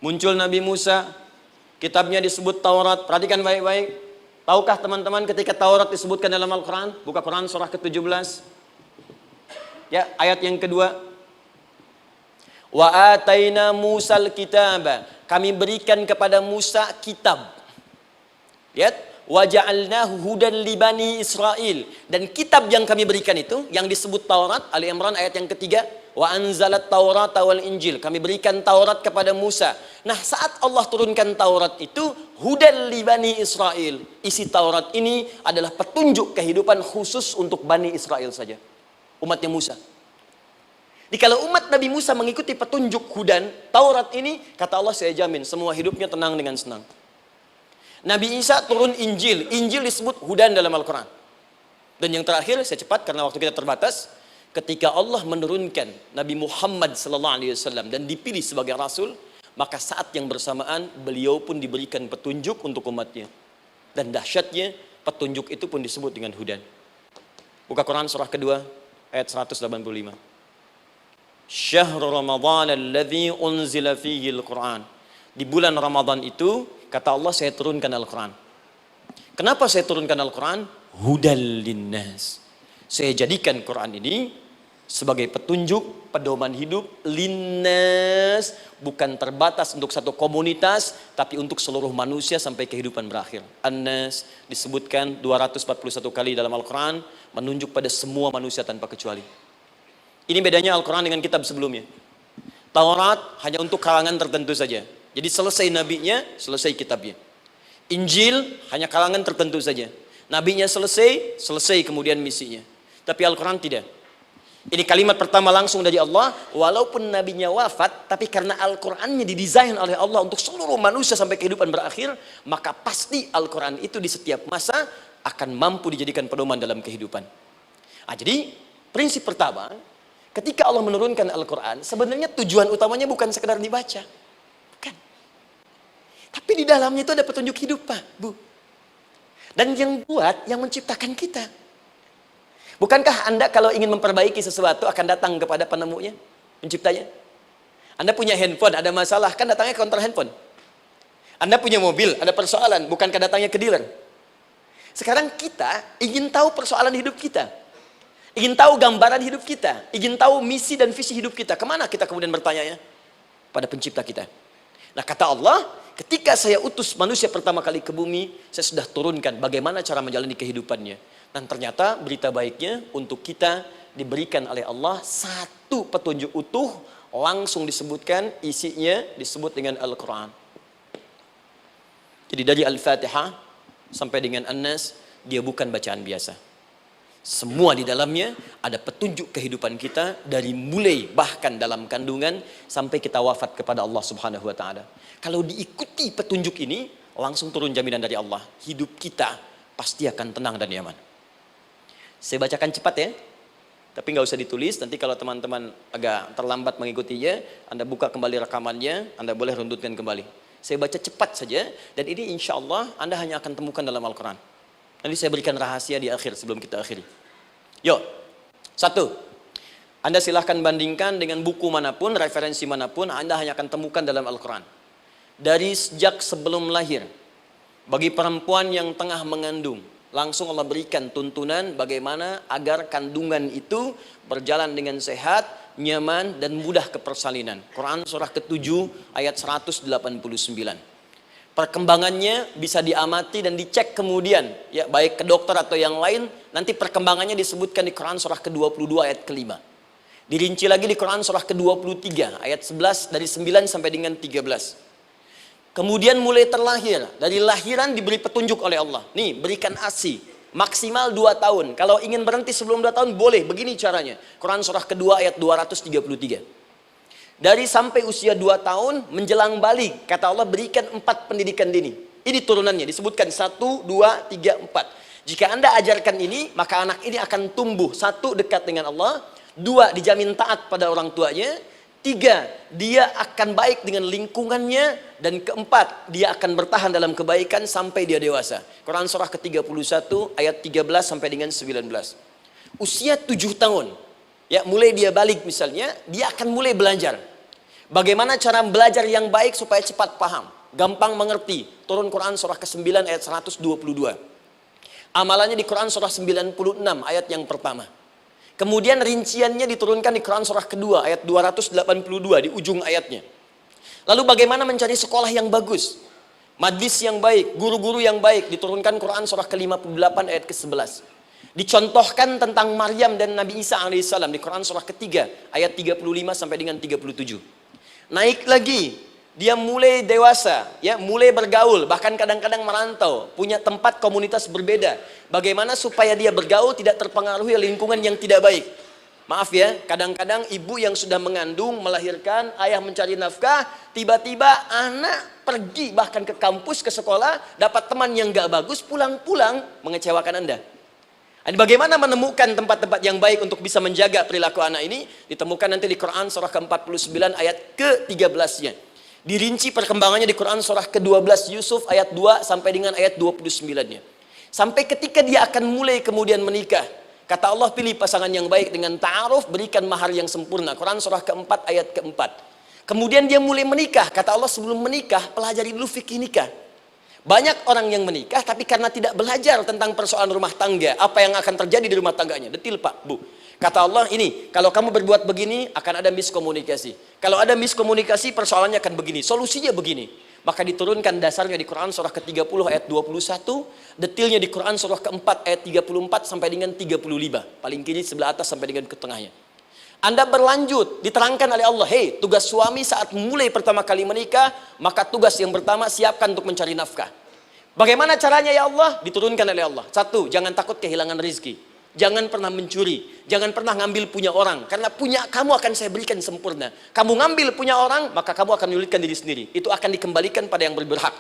Muncul Nabi Musa, kitabnya disebut Taurat. Perhatikan baik-baik. Tahukah teman-teman ketika Taurat disebutkan dalam Al-Quran? Buka Quran surah ke-17. Ya, ayat yang kedua. Wa ataina Musal kitaba. Kami berikan kepada Musa kitab. Lihat. Wa ja'alnahu hudan li bani Israil. Dan kitab yang kami berikan itu, yang disebut Taurat, Ali Imran ayat yang ketiga. Wa anzalat Taurat wal Injil. Kami berikan Taurat kepada Musa. Nah, saat Allah turunkan Taurat itu, hudan li bani Israil. Isi Taurat ini adalah petunjuk kehidupan khusus untuk Bani Israel saja. Umatnya Musa. Jadi kalau umat Nabi Musa mengikuti petunjuk hudan, Taurat ini, kata Allah, saya jamin semua hidupnya tenang dengan senang. Nabi Isa turun Injil. Injil disebut hudan dalam Al-Quran. Dan yang terakhir, saya cepat karena waktu kita terbatas. Ketika Allah menurunkan Nabi Muhammad SAW dan dipilih sebagai Rasul, maka saat yang bersamaan beliau pun diberikan petunjuk untuk umatnya. Dan dahsyatnya, petunjuk itu pun disebut dengan hudan. Buka Quran surah kedua, ayat 185. Syahrul Ramadan alladhi unzila fihi al-Quran. Di bulan Ramadan itu, kata Allah, saya turunkan Al-Quran. Kenapa saya turunkan Al-Quran? Hudal linnas. Saya jadikan Quran ini sebagai petunjuk, pedoman hidup linnas, bukan terbatas untuk satu komunitas, tapi untuk seluruh manusia sampai kehidupan berakhir. An-Nas disebutkan 241 kali dalam Al-Quran, menunjuk pada semua manusia tanpa kecuali. Ini bedanya Al-Quran dengan kitab sebelumnya. Taurat hanya untuk kalangan tertentu saja. Jadi selesai nabinya, selesai kitabnya. Injil hanya kalangan tertentu saja. Nabinya selesai, selesai kemudian misinya. Tapi Al-Quran tidak. Ini kalimat pertama langsung dari Allah. Walaupun nabinya wafat, tapi karena Al-Qurannya didesain oleh Allah untuk seluruh manusia sampai kehidupan berakhir, maka pasti Al-Quran itu di setiap masa akan mampu dijadikan pedoman dalam kehidupan. Nah, jadi prinsip pertama, ketika Allah menurunkan Al-Quran, sebenarnya tujuan utamanya bukan sekedar dibaca. Tapi di dalamnya itu ada petunjuk hidup, Pak, Bu. Dan yang buat, yang menciptakan kita. Bukankah Anda kalau ingin memperbaiki sesuatu akan datang kepada penemunya, penciptanya? Anda punya handphone, ada masalah, kan datangnya ke counter handphone. Anda punya mobil, ada persoalan, bukankah datangnya ke dealer? Sekarang kita ingin tahu persoalan hidup kita. Ingin tahu gambaran hidup kita. Ingin tahu misi dan visi hidup kita. Kemana kita kemudian bertanya? Pada pencipta kita. Nah, kata Allah, ketika saya utus manusia pertama kali ke bumi, saya sudah turunkan bagaimana cara menjalani kehidupannya. Dan ternyata berita baiknya untuk kita diberikan oleh Allah satu petunjuk utuh, langsung disebutkan, isinya disebut dengan Al-Quran. Jadi dari Al-Fatihah sampai dengan An-Nas, dia bukan bacaan biasa. Semua di dalamnya ada petunjuk kehidupan kita dari mulai bahkan dalam kandungan sampai kita wafat kepada Allah Subhanahu wa taala. Kalau diikuti petunjuk ini, langsung turun jaminan dari Allah. Hidup kita pasti akan tenang dan nyaman. Saya bacakan cepat ya. Tapi nggak usah ditulis, nanti kalau teman-teman agak terlambat mengikutinya, Anda buka kembali rekamannya, Anda boleh runtutkan kembali. Saya baca cepat saja, dan ini insya Allah Anda hanya akan temukan dalam Al-Quran. Nanti saya berikan rahasia di akhir sebelum kita akhiri. Yuk, satu. Anda silahkan bandingkan dengan buku manapun, referensi manapun, Anda hanya akan temukan dalam Al-Quran. Dari sejak sebelum lahir, bagi perempuan yang tengah mengandung, langsung Allah berikan tuntunan bagaimana agar kandungan itu berjalan dengan sehat, nyaman, dan mudah ke persalinan. Quran surah ke-7 ayat 189. Perkembangannya bisa diamati dan dicek kemudian, ya, baik ke dokter atau yang lain. Nanti perkembangannya disebutkan di Quran surah ke-22 ayat ke-5. Dirinci lagi di Quran surah ke-23 ayat 11 dari 9 sampai dengan 13. Kemudian mulai terlahir, dari lahiran diberi petunjuk oleh Allah. Nih, berikan ASI maksimal 2 tahun. Kalau ingin berhenti sebelum 2 tahun boleh, begini caranya. Quran surah kedua ayat 233. Dari sampai usia 2 tahun menjelang balik, kata Allah berikan 4 pendidikan dini. Ini turunannya, disebutkan 1, 2, 3, 4. Jika Anda ajarkan ini, maka anak ini akan tumbuh. 1, dekat dengan Allah. 2, dijamin taat pada orang tuanya. Tiga, dia akan baik dengan lingkungannya. Dan keempat, dia akan bertahan dalam kebaikan sampai dia dewasa. Quran surah ke-31 ayat 13 sampai dengan 19. Usia 7 tahun, ya mulai dia balik misalnya, dia akan mulai belajar. Bagaimana cara belajar yang baik supaya cepat paham, gampang mengerti. Turun Quran surah ke-9 ayat 122. Amalannya di Quran surah 96 ayat yang pertama. Kemudian rinciannya diturunkan di Quran surah kedua ayat 282 di ujung ayatnya. Lalu bagaimana mencari sekolah yang bagus, majlis yang baik, guru-guru yang baik, diturunkan Quran surah ke-58 ayat ke-11. Dicontohkan tentang Maryam dan Nabi Isa alaihissalam di Quran surah ketiga ayat 35 sampai dengan 37. Naik lagi, dia mulai dewasa, ya mulai bergaul, bahkan kadang-kadang merantau, punya tempat komunitas berbeda. Bagaimana supaya dia bergaul tidak terpengaruhi lingkungan yang tidak baik. Maaf ya, kadang-kadang ibu yang sudah mengandung, melahirkan, ayah mencari nafkah, tiba-tiba anak pergi bahkan ke kampus, ke sekolah, dapat teman yang gak bagus, pulang-pulang mengecewakan Anda. Bagaimana menemukan tempat-tempat yang baik untuk bisa menjaga perilaku anak ini? Ditemukan nanti di Quran surah ke-49 ayat ke-13-nya. Dirinci perkembangannya di Quran surah ke-12 Yusuf ayat 2 sampai dengan ayat 29-nya. Sampai ketika dia akan mulai kemudian menikah. Kata Allah, pilih pasangan yang baik dengan ta'aruf, berikan mahar yang sempurna. Quran surah ke-4 ayat ke-4. Kemudian dia mulai menikah. Kata Allah, sebelum menikah, pelajari dulu fikih nikah. Banyak orang yang menikah tapi karena tidak belajar tentang persoalan rumah tangga, apa yang akan terjadi di rumah tangganya. Detil Pak, Bu. Kata Allah ini, kalau kamu berbuat begini akan ada miskomunikasi. Kalau ada miskomunikasi persoalannya akan begini, solusinya begini. Maka diturunkan dasarnya di Quran surah ke-30 ayat 21, detilnya di Quran surah ke-4 ayat 34 sampai dengan 35. Paling kiri sebelah atas sampai dengan ke tengahnya. Anda berlanjut, diterangkan oleh Allah, hei, tugas suami saat mulai pertama kali menikah, maka tugas yang pertama siapkan untuk mencari nafkah. Bagaimana caranya ya Allah? Diturunkan oleh Allah. Satu, jangan takut kehilangan rezeki. Jangan pernah mencuri, jangan pernah ngambil punya orang, karena punya kamu akan saya berikan sempurna. Kamu ngambil punya orang, maka kamu akan menyulitkan diri sendiri. Itu akan dikembalikan pada yang berhak.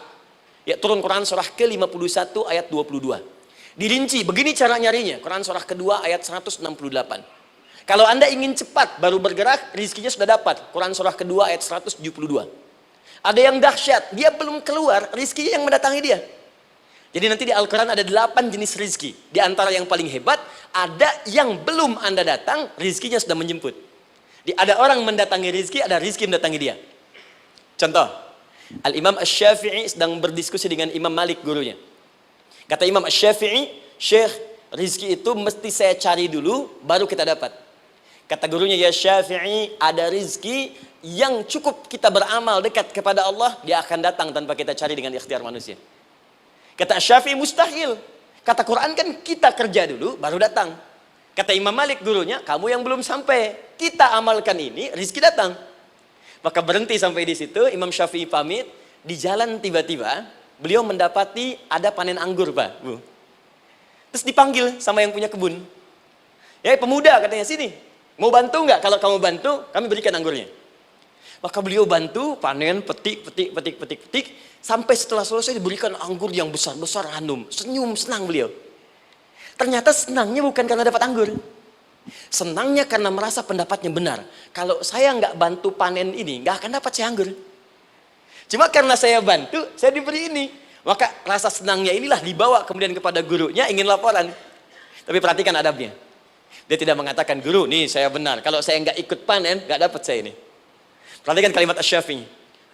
Ya, turun Quran surah ke-51 ayat 22. Dirinci, begini cara nyarinya. Quran surah kedua ayat 168. Kalau Anda ingin cepat baru bergerak, rizkinya sudah dapat. Quran surah kedua ayat 172. Ada yang dahsyat, dia belum keluar, rizkinya yang mendatangi dia. Jadi nanti di Al-Quran ada 8 jenis rizki. Di antara yang paling hebat, ada yang belum Anda datang, rizkinya sudah menjemput. Ada orang mendatangi rizki, ada rizki mendatangi dia. Contoh, Al-Imam Asy-Syafi'i sedang berdiskusi dengan Imam Malik gurunya. Kata Imam Asy-Syafi'i, Syekh, rizki itu mesti saya cari dulu, baru kita dapat. Kata gurunya, ya Syafi'i, ada rizki yang cukup kita beramal dekat kepada Allah, dia akan datang tanpa kita cari dengan ikhtiar manusia. Kata Syafi'i, mustahil. Kata Quran kan kita kerja dulu baru datang. Kata Imam Malik gurunya, kamu yang belum sampai, kita amalkan ini, rizki datang. Maka berhenti sampai di situ. Imam Syafi'i pamit. Di jalan tiba-tiba beliau mendapati ada panen anggur, Pak, Bu. Terus dipanggil sama yang punya kebun. Ya pemuda, katanya, sini, mau bantu nggak? Kalau kamu bantu, kami berikan anggurnya. Maka beliau bantu, panen, petik. Sampai setelah selesai diberikan anggur yang besar-besar, hanum. Senyum, senang beliau. Ternyata senangnya bukan karena dapat anggur. Senangnya karena merasa pendapatnya benar. Kalau saya nggak bantu panen ini, nggak akan dapat saya anggur. Cuma karena saya bantu, saya diberi ini. Maka rasa senangnya inilah dibawa kemudian kepada gurunya, ingin laporan. Tapi perhatikan adabnya. Dia tidak mengatakan, guru, nih saya benar. Kalau saya nggak ikut panen, nggak dapat saya ini. Perhatikan kalimat Asy-Syafi'i.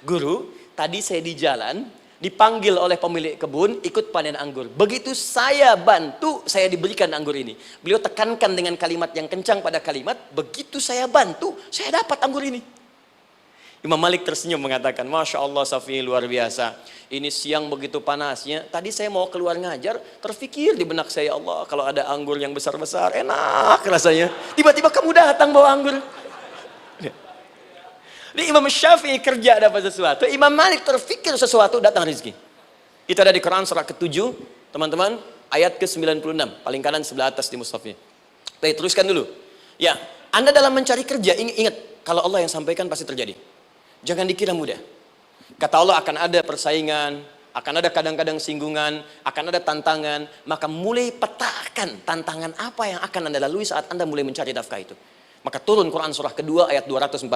Guru, tadi saya di jalan, dipanggil oleh pemilik kebun, ikut panen anggur. Begitu saya bantu, saya diberikan anggur ini. Beliau tekankan dengan kalimat yang kencang pada kalimat, begitu saya bantu, saya dapat anggur ini. Imam Malik tersenyum mengatakan, Masya Allah Syafi'i, luar biasa. Ini siang begitu panasnya, tadi saya mau keluar ngajar, terfikir di benak saya, Allah, kalau ada anggur yang besar-besar, enak rasanya. Tiba-tiba kamu datang bawa anggur. Jadi Imam Syafi'i kerja dapat sesuatu, Imam Malik terfikir sesuatu, datang rezeki. Itu ada di Quran surah ke-7, teman-teman, ayat ke-96, paling kanan sebelah atas di mushafnya. Baik, teruskan dulu. Ya, Anda dalam mencari kerja, ingat, kalau Allah yang sampaikan pasti terjadi. Jangan dikira mudah. Kata Allah akan ada persaingan, akan ada kadang-kadang singgungan, akan ada tantangan, maka mulai petakan tantangan apa yang akan Anda lalui saat Anda mulai mencari nafkah itu. Maka turun Quran surah kedua ayat 214,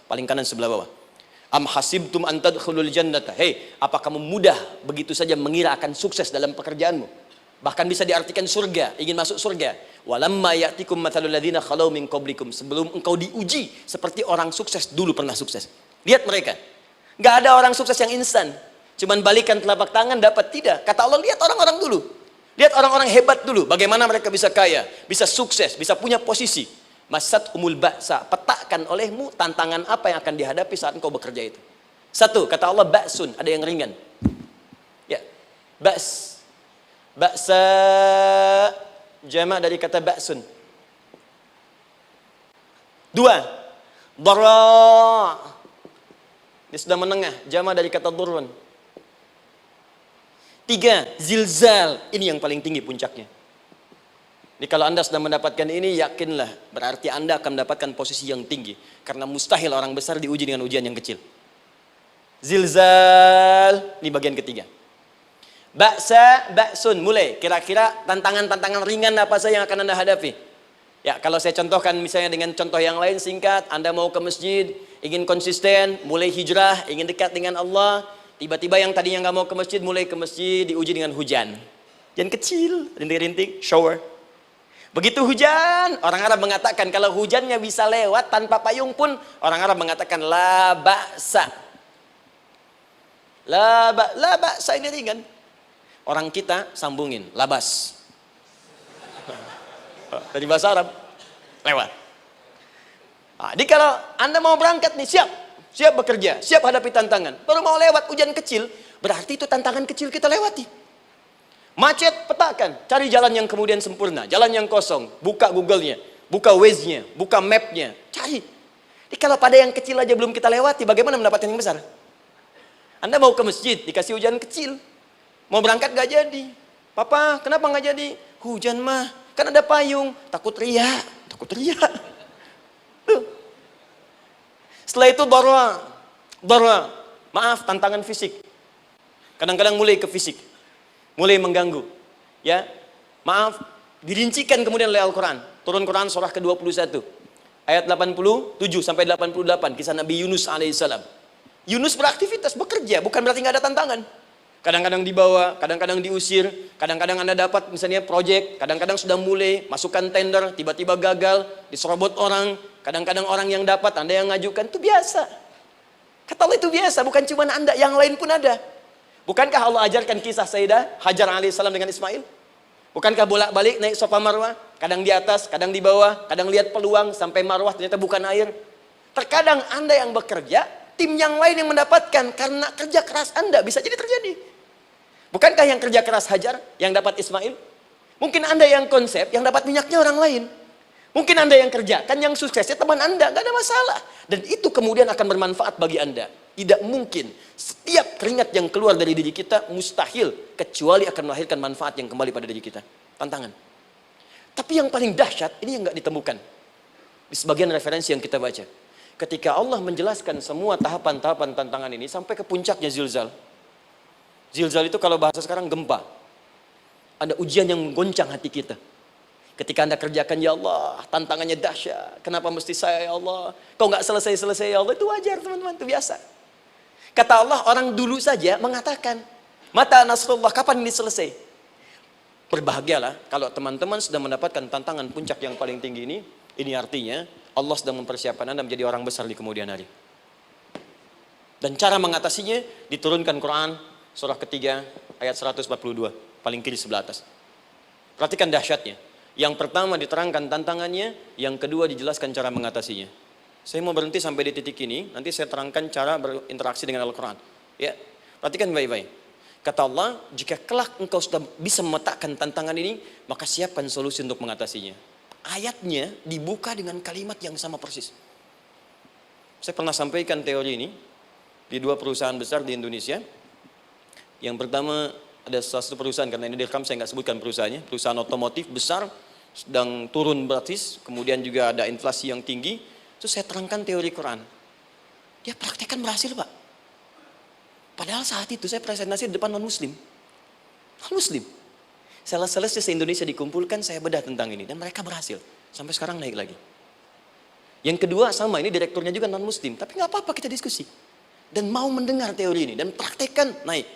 paling kanan sebelah bawah. Am hasibtum an tadkhulul jannata. Hei, apa kamu mudah begitu saja mengira akan sukses dalam pekerjaanmu? Bahkan bisa diartikan surga, ingin masuk surga. Walamma ya'tikum mathalul ladzina khalau min qablikum. Sebelum engkau diuji seperti orang sukses dulu pernah sukses. Lihat mereka. Enggak ada orang sukses yang instan. Cuman balikan telapak tangan dapat, tidak. Kata Allah, lihat orang-orang dulu. Lihat orang-orang hebat dulu, bagaimana mereka bisa kaya, bisa sukses, bisa punya posisi. Masat umul ba'sa, petakan olehmu tantangan apa yang akan dihadapi saat engkau bekerja itu. Satu, kata Allah, ba'sun, ada yang ringan. Ya, ba's. Ba'sa, jamak dari kata ba'sun. Dua, dara. Dia sudah menengah, jamak dari kata durun. Tiga, zilzal. Ini yang paling tinggi puncaknya. Jadi kalau Anda sudah mendapatkan ini, yakinlah, berarti Anda akan mendapatkan posisi yang tinggi. Karena mustahil orang besar diuji dengan ujian yang kecil. Zilzal, ini bagian ketiga. Ba'sa, ba'sun, mulai. Kira-kira tantangan-tantangan ringan apa saja yang akan Anda hadapi? Ya, kalau saya contohkan misalnya dengan contoh yang lain singkat, Anda mau ke masjid, ingin konsisten, mulai hijrah, ingin dekat dengan Allah, tiba-tiba yang tadinya nggak mau ke masjid, mulai ke masjid, diuji dengan hujan. Hujan kecil, rintik-rintik, shower. Begitu hujan, orang Arab mengatakan kalau hujannya bisa lewat tanpa payung pun, orang Arab mengatakan la ba'sa. La ba'sa ini ringan. Orang kita sambungin, labas. Dari bahasa Arab, lewat. Nah, jadi kalau Anda mau berangkat nih, siap bekerja, siap hadapi tantangan. Baru mau lewat hujan kecil, berarti itu tantangan kecil kita lewati. Macet, petakan, cari jalan yang kemudian sempurna, jalan yang kosong, buka Google-nya, buka Waze-nya, buka map-nya, cari. Jadi kalau pada yang kecil aja belum kita lewati, bagaimana mendapatkan yang besar? Anda mau ke masjid, dikasih hujan kecil, mau berangkat gak jadi. Papa, kenapa gak jadi? Hujan mah, kan ada payung, takut riak. Setelah itu darah, maaf, tantangan fisik. Kadang-kadang mulai ke fisik, mulai mengganggu. Ya, maaf, dirincikan kemudian oleh Al-Quran. Turun Quran surah ke-21, ayat 87 sampai 88, kisah Nabi Yunus alaihissalam. Yunus beraktivitas, bekerja, bukan berarti nggak ada tantangan. Kadang-kadang dibawa, kadang-kadang diusir, kadang-kadang Anda dapat misalnya proyek, kadang-kadang sudah mulai masukkan tender, tiba-tiba gagal, diserobot orang, kadang-kadang orang yang dapat, Anda yang ngajukan, itu biasa. Kata Allah itu biasa, bukan cuma Anda, yang lain pun ada. Bukankah Allah ajarkan kisah Sayyidah Hajar alaihissalam dengan Ismail? Bukankah bolak-balik naik Safa Marwah, kadang di atas, kadang di bawah, kadang lihat peluang sampai Marwah ternyata bukan air. Terkadang Anda yang bekerja, tim yang lain yang mendapatkan karena kerja keras Anda, bisa jadi terjadi. Bukankah yang kerja keras Hajar yang dapat Ismail? Mungkin Anda yang konsep, yang dapat minyaknya orang lain. Mungkin Anda yang kerja, kan yang suksesnya teman Anda, nggak ada masalah. Dan itu kemudian akan bermanfaat bagi Anda. Tidak mungkin setiap keringat yang keluar dari diri kita mustahil, kecuali akan melahirkan manfaat yang kembali pada diri kita. Tantangan. Tapi yang paling dahsyat, ini yang nggak ditemukan di sebagian referensi yang kita baca. Ketika Allah menjelaskan semua tahapan-tahapan tantangan ini sampai ke puncaknya zilzal. Zilzal itu kalau bahasa sekarang gempa. Ada ujian yang menggoncang hati kita. Ketika Anda kerjakan, ya Allah, tantangannya dahsyat. Kenapa mesti saya, ya Allah? Kau nggak selesai-selesai, ya Allah. Itu wajar, teman-teman, itu biasa. Kata Allah, orang dulu saja mengatakan, mata nasrullah, kapan ini selesai? Berbahagialah kalau teman-teman sudah mendapatkan tantangan puncak yang paling tinggi ini. Ini artinya Allah sedang mempersiapkan Anda menjadi orang besar di kemudian hari. Dan cara mengatasinya diturunkan Quran surah ketiga ayat 142, paling kiri sebelah atas. Perhatikan dahsyatnya. Yang pertama diterangkan tantangannya, yang kedua dijelaskan cara mengatasinya. Saya mau berhenti sampai di titik ini, nanti saya terangkan cara berinteraksi dengan Al-Quran. Ya, perhatikan baik-baik. Kata Allah, jika kelak engkau sudah bisa memetakan tantangan ini, maka siapkan solusi untuk mengatasinya. Ayatnya dibuka dengan kalimat yang sama persis. Saya pernah sampaikan teori ini di dua perusahaan besar di Indonesia. Yang pertama ada salah satu perusahaan, karena ini direkam saya nggak sebutkan perusahaannya, perusahaan otomotif besar, sedang turun gratis, kemudian juga ada inflasi yang tinggi. Terus saya terangkan teori Quran. Dia praktekkan berhasil, Pak. Padahal saat itu saya presentasi di depan non-muslim. Non-muslim. Sales-sales se-Indonesia dikumpulkan, saya bedah tentang ini. Dan mereka berhasil. Sampai sekarang naik lagi. Yang kedua sama, ini direkturnya juga non muslim, tapi nggak apa-apa kita diskusi. Dan mau mendengar teori ini dan praktekkan, naik.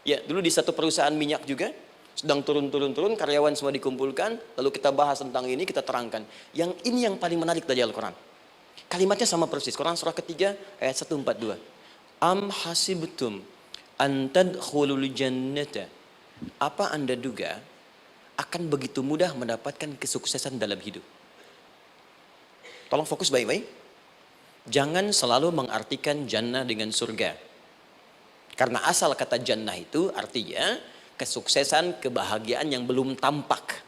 Ya, dulu di satu perusahaan minyak juga sedang turun, karyawan semua dikumpulkan, lalu kita bahas tentang ini, kita terangkan. Yang ini yang paling menarik dari Al-Quran. Kalimatnya sama persis, Quran surah ketiga ayat 142. Am hasibtum an tadkhulul jannata. Apa Anda duga akan begitu mudah mendapatkan kesuksesan dalam hidup? Tolong fokus baik-baik. Jangan selalu mengartikan jannah dengan surga. Karena asal kata jannah itu artinya kesuksesan, kebahagiaan yang belum tampak.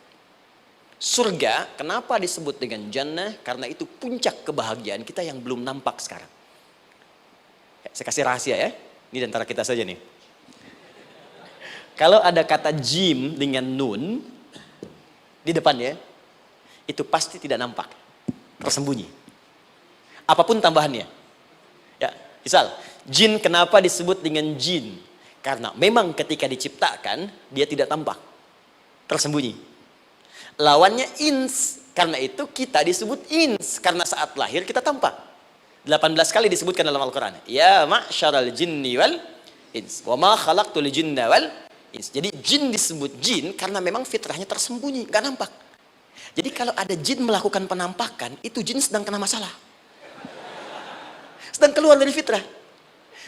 Surga, kenapa disebut dengan jannah? Karena itu puncak kebahagiaan kita yang belum nampak sekarang. Saya kasih rahasia ya. Ini antara kita saja nih. Kalau ada kata jim dengan nun di depannya, itu pasti tidak nampak. Tersembunyi. Apapun tambahannya. Ya, misal, jin kenapa disebut dengan jin? Karena memang ketika diciptakan, dia tidak tampak. Tersembunyi. Lawannya ins. Karena itu kita disebut ins. Karena saat lahir kita tampak. 18 kali disebutkan dalam Al-Quran. Ya ma'syaral jinni wal ins. Wa ma khalaqtul jinna wal ins. Jadi jin disebut jin karena memang fitrahnya tersembunyi. Gak nampak. Jadi kalau ada jin melakukan penampakan, itu jin sedang kena masalah. Sedang keluar dari fitrah.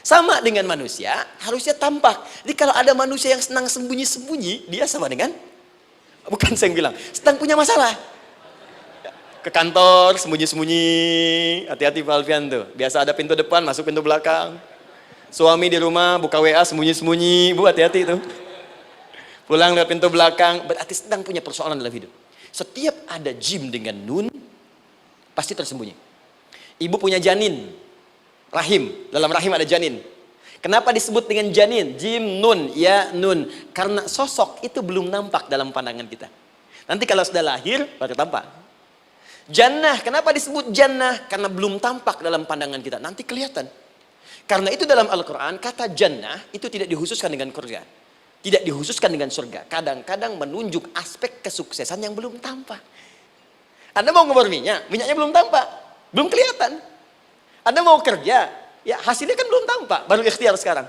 Sama dengan manusia, harusnya tampak. Jadi kalau ada manusia yang senang sembunyi-sembunyi, dia sama dengan, bukan saya yang bilang, sedang punya masalah. Ke kantor, sembunyi-sembunyi, hati-hati Pak Alfian tuh. Biasa ada pintu depan, masuk pintu belakang. Suami di rumah, buka WA, sembunyi-sembunyi, Bu hati-hati tuh. Pulang lewat pintu belakang, berarti sedang punya persoalan dalam hidup. Setiap ada jim dengan nun, pasti tersembunyi. Ibu punya janin. Rahim, dalam rahim ada janin. Kenapa disebut dengan janin? Jim, nun, ya, nun. Karena sosok itu belum nampak dalam pandangan kita. Nanti kalau sudah lahir, baru tampak. Jannah, kenapa disebut jannah? Karena belum tampak dalam pandangan kita. Nanti kelihatan. Karena itu dalam Al-Quran, kata jannah itu tidak dikhususkan dengan surga. Tidak dikhususkan dengan surga. Kadang-kadang menunjuk aspek kesuksesan yang belum tampak. Anda mau ngebor minyak, minyaknya belum tampak. Belum kelihatan. Anda mau kerja, ya hasilnya kan belum tampak, baru ikhtiar sekarang.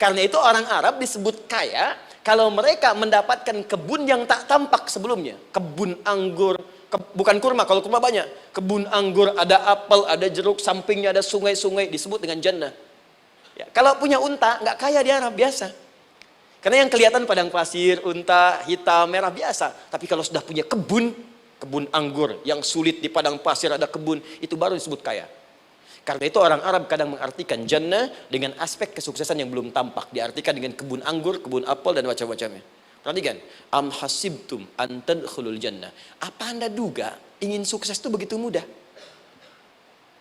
Karena itu orang Arab disebut kaya kalau mereka mendapatkan kebun yang tak tampak sebelumnya. Kebun anggur, bukan kurma, kalau kurma banyak. Kebun anggur, ada apel, ada jeruk, sampingnya ada sungai-sungai, disebut dengan jannah. Ya, kalau punya unta, nggak kaya di Arab, biasa. Karena yang kelihatan padang pasir, unta, hitam, merah, biasa. Tapi kalau sudah punya kebun anggur, yang sulit di padang pasir ada kebun, itu baru disebut kaya. Karena itu orang Arab kadang mengartikan jannah dengan aspek kesuksesan yang belum tampak. Diartikan dengan kebun anggur, kebun apel, dan macam-macamnya. Perhatikan. Am hasibtum an tadkhulul jannah. Apa Anda duga ingin sukses itu begitu mudah?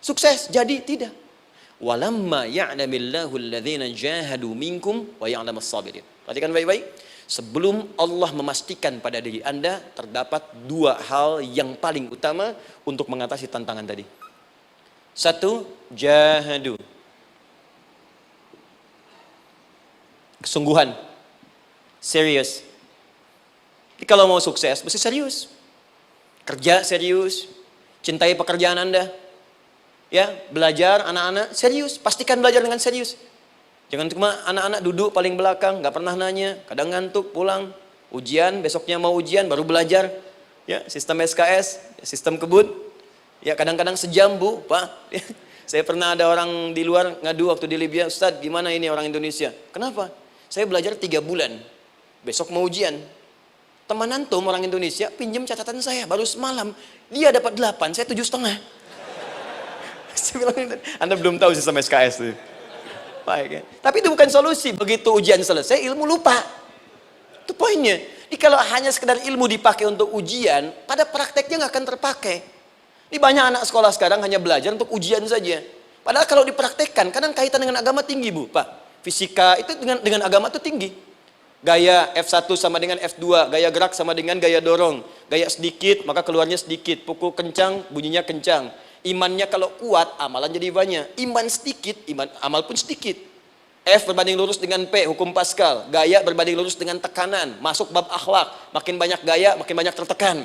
Sukses jadi tidak. Walamma ya'lamillahu alladhina jahadu minkum wa ya'lamas sabirin. Perhatikan baik-baik. Sebelum Allah memastikan pada diri Anda terdapat dua hal yang paling utama untuk mengatasi tantangan tadi. Satu, jahadu. Kesungguhan. Serius. Jadi kalau mau sukses, mesti serius. Kerja serius. Cintai pekerjaan Anda. Ya, belajar anak-anak serius. Pastikan belajar dengan serius. Jangan cuma anak-anak duduk paling belakang, nggak pernah nanya, kadang ngantuk, pulang. Ujian, besoknya mau ujian, baru belajar. Ya, sistem SKS, sistem kebut. Ya kadang-kadang sejam Bu, Pak. Saya pernah ada orang di luar ngadu waktu di Libya, Ustaz gimana ini orang Indonesia? Kenapa? Saya belajar 3 bulan, besok mau ujian. Teman antum orang Indonesia pinjam catatan saya, baru semalam. Dia dapat 8, saya 7,5. Saya bilang, Anda belum tahu sistem SKS tuh. Baik, ya. Tapi itu bukan solusi, begitu ujian selesai ilmu lupa. Itu poinnya. Jadi kalau hanya sekedar ilmu dipakai untuk ujian, pada prakteknya nggak akan terpakai. Ini banyak anak sekolah sekarang hanya belajar untuk ujian saja. Padahal kalau dipraktekkan, kadang kaitan dengan agama tinggi Bu, Pak. Fisika itu dengan agama itu tinggi. Gaya F1 sama dengan F2, gaya gerak sama dengan gaya dorong. Gaya sedikit, maka keluarnya sedikit. Pukul kencang, bunyinya kencang. Imannya kalau kuat, amalan jadi banyak. Iman sedikit, amal pun sedikit. F berbanding lurus dengan P, hukum Pascal. Gaya berbanding lurus dengan tekanan. Masuk bab akhlak. Makin banyak gaya, makin banyak tertekan.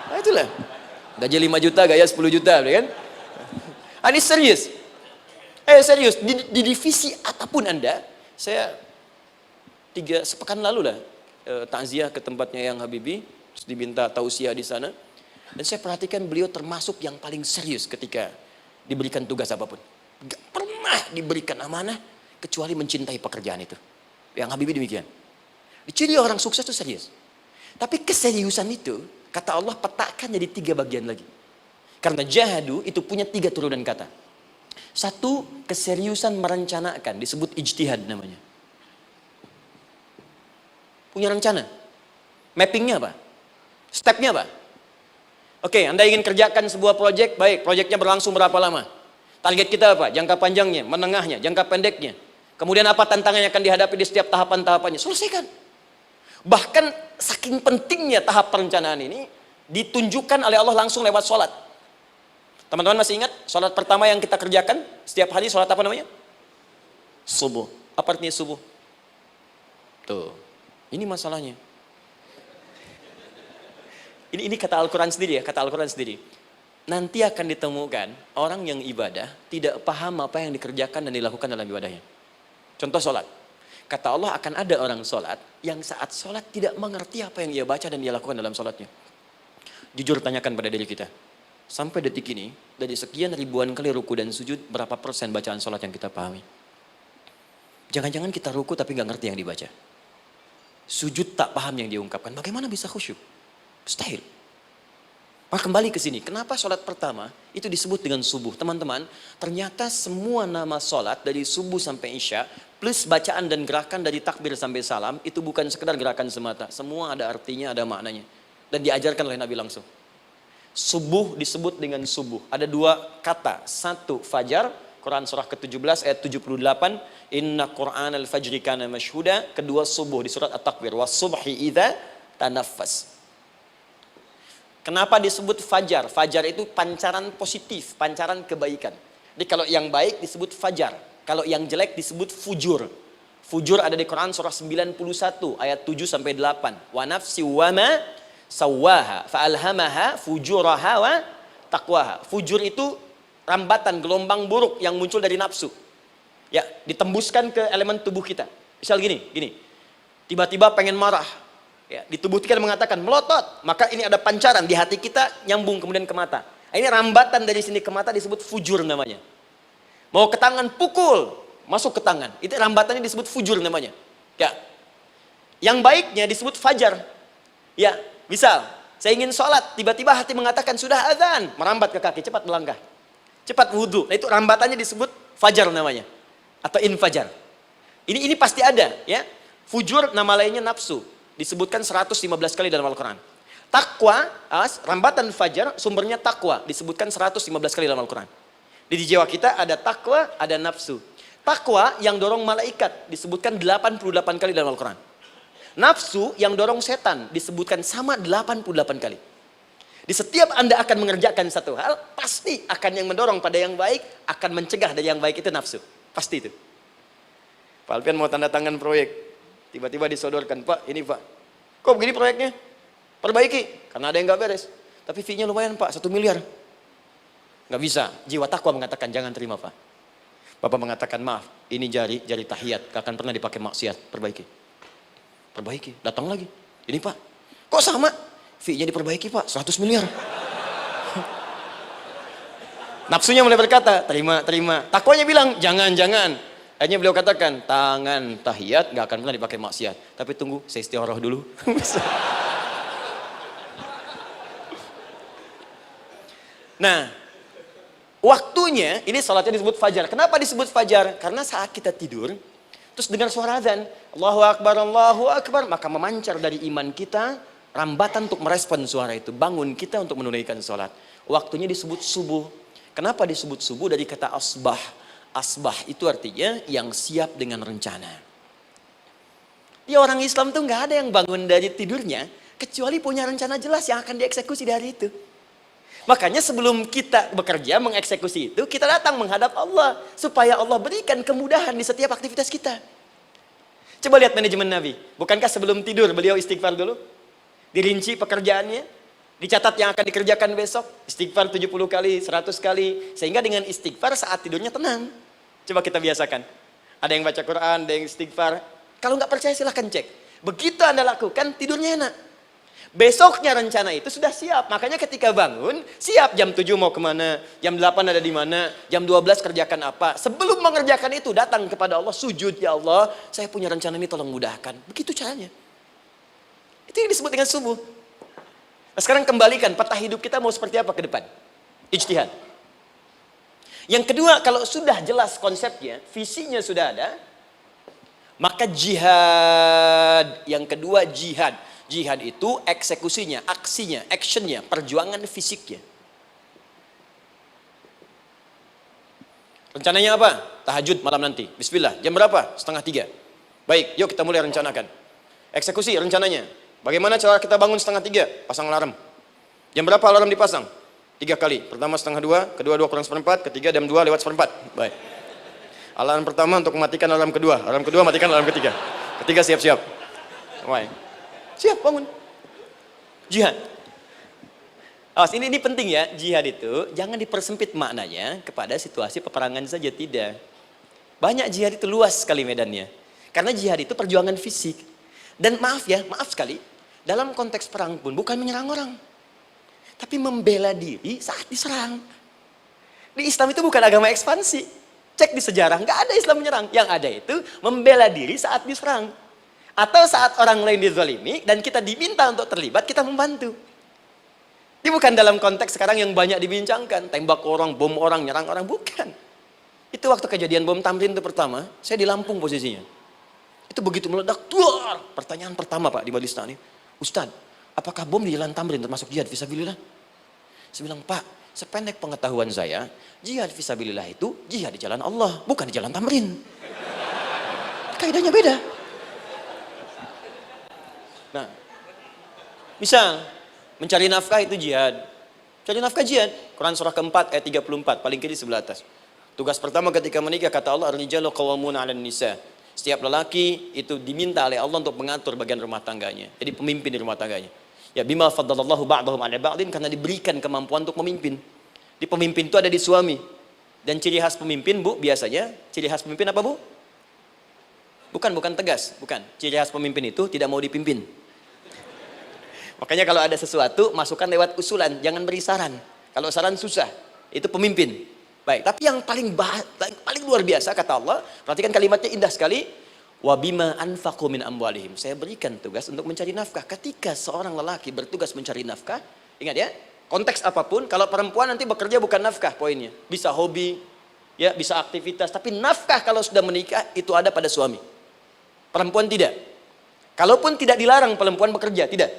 Nah itulah. Gaji 5 juta, gaya 10 juta, kan? Ini serius. Serius, di divisi apapun Anda, saya sepekan lalu lah, takziah ke tempatnya Yang Habibie, terus diminta tausiah di sana. Dan saya perhatikan beliau termasuk yang paling serius ketika diberikan tugas apapun. Gak pernah diberikan amanah, kecuali mencintai pekerjaan itu. Yang Habibie demikian. Ciri orang sukses itu serius. Tapi keseriusan itu, kata Allah petakan jadi 3 bagian lagi. Karena jahadu itu punya 3 turunan kata. 1, keseriusan merencanakan, disebut ijtihad namanya. Punya rencana. Mappingnya apa? Stepnya apa? Oke, Anda ingin kerjakan sebuah proyek, baik, proyeknya berlangsung berapa lama? Target kita apa? Jangka panjangnya, menengahnya, jangka pendeknya. Kemudian apa tantangan yang akan dihadapi di setiap tahapan-tahapannya? Selesaikan. Bahkan saking pentingnya tahap perencanaan ini, ditunjukkan oleh Allah langsung lewat sholat. Teman-teman masih ingat sholat pertama yang kita kerjakan setiap hari, sholat apa namanya? Subuh. Apa artinya subuh? Tuh, ini masalahnya. Ini kata Al-Quran sendiri ya, kata Al-Quran sendiri. Nanti akan ditemukan orang yang ibadah tidak paham apa yang dikerjakan dan dilakukan dalam ibadahnya. Contoh sholat. Kata Allah akan ada orang sholat yang saat sholat tidak mengerti apa yang ia baca dan ia lakukan dalam sholatnya. Jujur tanyakan pada diri kita. Sampai detik ini, dari sekian ribuan kali ruku dan sujud, berapa persen bacaan sholat yang kita pahami? Jangan-jangan kita ruku tapi nggak ngerti yang dibaca. Sujud tak paham yang diungkapkan. Bagaimana bisa khusyuk? Mustahil. Maka kembali ke sini. Kenapa sholat pertama itu disebut dengan subuh? Teman-teman, ternyata semua nama sholat dari subuh sampai isya, plus bacaan dan gerakan dari takbir sampai salam, itu bukan sekedar gerakan semata. Semua ada artinya, ada maknanya. Dan diajarkan oleh Nabi langsung. Subuh disebut dengan subuh. Ada 2 kata. 1, fajar. Quran surah ke-17 ayat 78. Inna Qur'an al-fajri kana mashhuda. Kedua, subuh di surat At-Takwir. Was-subhi idza tanaffas. Kenapa disebut fajar? Fajar itu pancaran positif, pancaran kebaikan. Jadi kalau yang baik disebut fajar. Kalau yang jelek disebut fujur. Fujur ada di Quran surah 91 ayat 7 sampai 8. Wa nafsi wa ma sawwaha fa'alhamaha fujuraha wa taqwaha. Fujur itu rambatan, gelombang buruk yang muncul dari nafsu. Ya, ditembuskan ke elemen tubuh kita. Misal gini. Tiba-tiba pengen marah. Ya, di tubuh kita mengatakan melotot, maka ini ada pancaran di hati kita nyambung kemudian ke mata. Ini rambatan dari sini ke mata disebut fujur namanya. Mau ke tangan pukul, masuk ke tangan. Itu rambatannya disebut fujur namanya. Ya. Yang baiknya disebut fajar. Ya, misal saya ingin sholat, tiba-tiba hati mengatakan sudah azan, merambat ke kaki, cepat melangkah. Cepat wudhu. Nah, itu rambatannya disebut fajar namanya. Atau infajar. Ini pasti ada, ya. Fujur nama lainnya nafsu. Disebutkan 115 kali dalam Al-Quran. Takwa, rambatan fajar, sumbernya takwa. Disebutkan 115 kali dalam Al-Quran. Di jiwa kita ada takwa, ada nafsu. Takwa yang dorong malaikat, disebutkan 88 kali dalam Al-Quran. Nafsu yang dorong setan, disebutkan sama 88 kali. Di setiap Anda akan mengerjakan satu hal, pasti akan yang mendorong pada yang baik, akan mencegah dari yang baik itu nafsu. Pasti itu. Pak Alpian mau tanda tangan proyek. Tiba-tiba disodorkan, Pak, ini Pak. Kok begini proyeknya? Perbaiki, karena ada yang gak beres. Tapi fee-nya lumayan Pak, 1 miliar. Gak bisa, jiwa takwa mengatakan jangan terima Pak. Bapak mengatakan maaf, ini jari tahiyat, gak akan pernah dipakai maksiat, perbaiki, datang lagi. Ini Pak, kok sama? Fee-nya diperbaiki Pak, 100 miliar. Nafsunya mulai berkata, terima. Takwanya bilang, jangan. Akhirnya beliau katakan, tangan tahiyat gak akan pernah dipakai maksiat. Tapi tunggu, saya istiqoroh dulu. Nah, waktunya, ini salatnya disebut fajar. Kenapa disebut fajar? Karena saat kita tidur, terus dengar suara azan, Allahu Akbar, maka memancar dari iman kita, rambatan untuk merespon suara itu. Bangun kita untuk menunaikan salat. Waktunya disebut subuh. Kenapa disebut subuh? Dari kata asbah. Asbah itu artinya yang siap dengan rencana. Ya, orang Islam tuh nggak ada yang bangun dari tidurnya kecuali punya rencana jelas yang akan dieksekusi dari itu. Makanya sebelum kita bekerja mengeksekusi itu, kita datang menghadap Allah supaya Allah berikan kemudahan di setiap aktivitas kita. Coba lihat manajemen Nabi. Bukankah sebelum tidur beliau istighfar dulu? Dirinci pekerjaannya. Dicatat yang akan dikerjakan besok. Istighfar 70 kali, 100 kali. Sehingga dengan istighfar saat tidurnya tenang. Coba kita biasakan. Ada yang baca Quran, ada yang istighfar. Kalau nggak percaya silahkan cek. Begitu Anda lakukan, tidurnya enak. Besoknya rencana itu sudah siap. Makanya ketika bangun, siap jam 7 mau kemana, jam 8 ada di mana, jam 12 kerjakan apa. Sebelum mengerjakan itu, datang kepada Allah, sujud, ya Allah, saya punya rencana ini tolong mudahkan. Begitu caranya. Itu yang disebut dengan subuh. Nah, sekarang kembalikan, peta hidup kita mau seperti apa ke depan? Ijtihad. Yang kedua, kalau sudah jelas konsepnya, visinya sudah ada, maka jihad. Yang kedua, jihad. Jihad itu eksekusinya, aksinya, actionnya, perjuangan fisiknya. Rencananya apa? Tahajud malam nanti. Bismillah. Jam berapa? 2:30. Baik, yuk kita mulai rencanakan. Eksekusi rencananya. Bagaimana cara kita bangun 2:30? Pasang alarm. Jam berapa alarm dipasang? 3 kali. Pertama 1:30, kedua 2 kurang 1/4, ketiga jam 2 lewat 1/4. Baik. Alarm pertama untuk mematikan alarm kedua. Alarm kedua matikan alarm ketiga. Ketiga siap-siap. Baik. Siap bangun. Jihad. Awas, ini penting ya. Jihad itu jangan dipersempit maknanya kepada situasi peperangan saja, tidak. Banyak jihad itu luas sekali medannya. Karena jihad itu perjuangan fisik. Dan maaf sekali, dalam konteks perang pun bukan menyerang orang. Tapi membela diri saat diserang. Di Islam itu bukan agama ekspansi. Cek di sejarah, nggak ada Islam menyerang. Yang ada itu membela diri saat diserang. Atau saat orang lain dizalimi dan kita diminta untuk terlibat, kita membantu. Ini bukan dalam konteks sekarang yang banyak dibincangkan. Tembak orang, bom orang, nyerang orang. Bukan. Itu waktu kejadian bom Tamrin itu pertama, saya di Lampung posisinya. Itu begitu meledak, tuar. Pertanyaan pertama Pak di Majelis Taklim, Ustadz, apakah bom di Jalan Tamrin termasuk jihad fisabilillah? Saya bilang, Pak, sependek pengetahuan saya, jihad fisabilillah itu jihad di jalan Allah, bukan di Jalan Tamrin. Kaidahnya beda. Nah, misal mencari nafkah itu jihad. Cari nafkah jihad. Quran surah keempat ayat 34, paling kiri sebelah atas. Tugas pertama ketika menikah kata Allah, ar-rijalu qawwamuna 'alan nisa. Setiap lelaki itu diminta oleh Allah untuk mengatur bagian rumah tangganya. Jadi pemimpin di rumah tangganya. Ya bima faddalallahu ba'dahum 'ala ba'din, karena diberikan kemampuan untuk memimpin. Di pemimpin itu ada di suami. Dan ciri khas pemimpin, Bu, biasanya ciri khas pemimpin apa, Bu? Bukan tegas, bukan. Ciri khas pemimpin itu tidak mau dipimpin. Makanya kalau ada sesuatu, masukkan lewat usulan, jangan beri saran. Kalau saran susah, itu pemimpin. Baik, tapi yang paling luar biasa kata Allah, perhatikan kalimatnya indah sekali. Wabima anfaqu min amwalihim. Saya berikan tugas untuk mencari nafkah. Ketika seorang lelaki bertugas mencari nafkah, ingat ya, konteks apapun, kalau perempuan nanti bekerja bukan nafkah poinnya. Bisa hobi, ya, bisa aktivitas, tapi nafkah kalau sudah menikah itu ada pada suami. Perempuan tidak. Kalaupun tidak dilarang perempuan bekerja, tidak.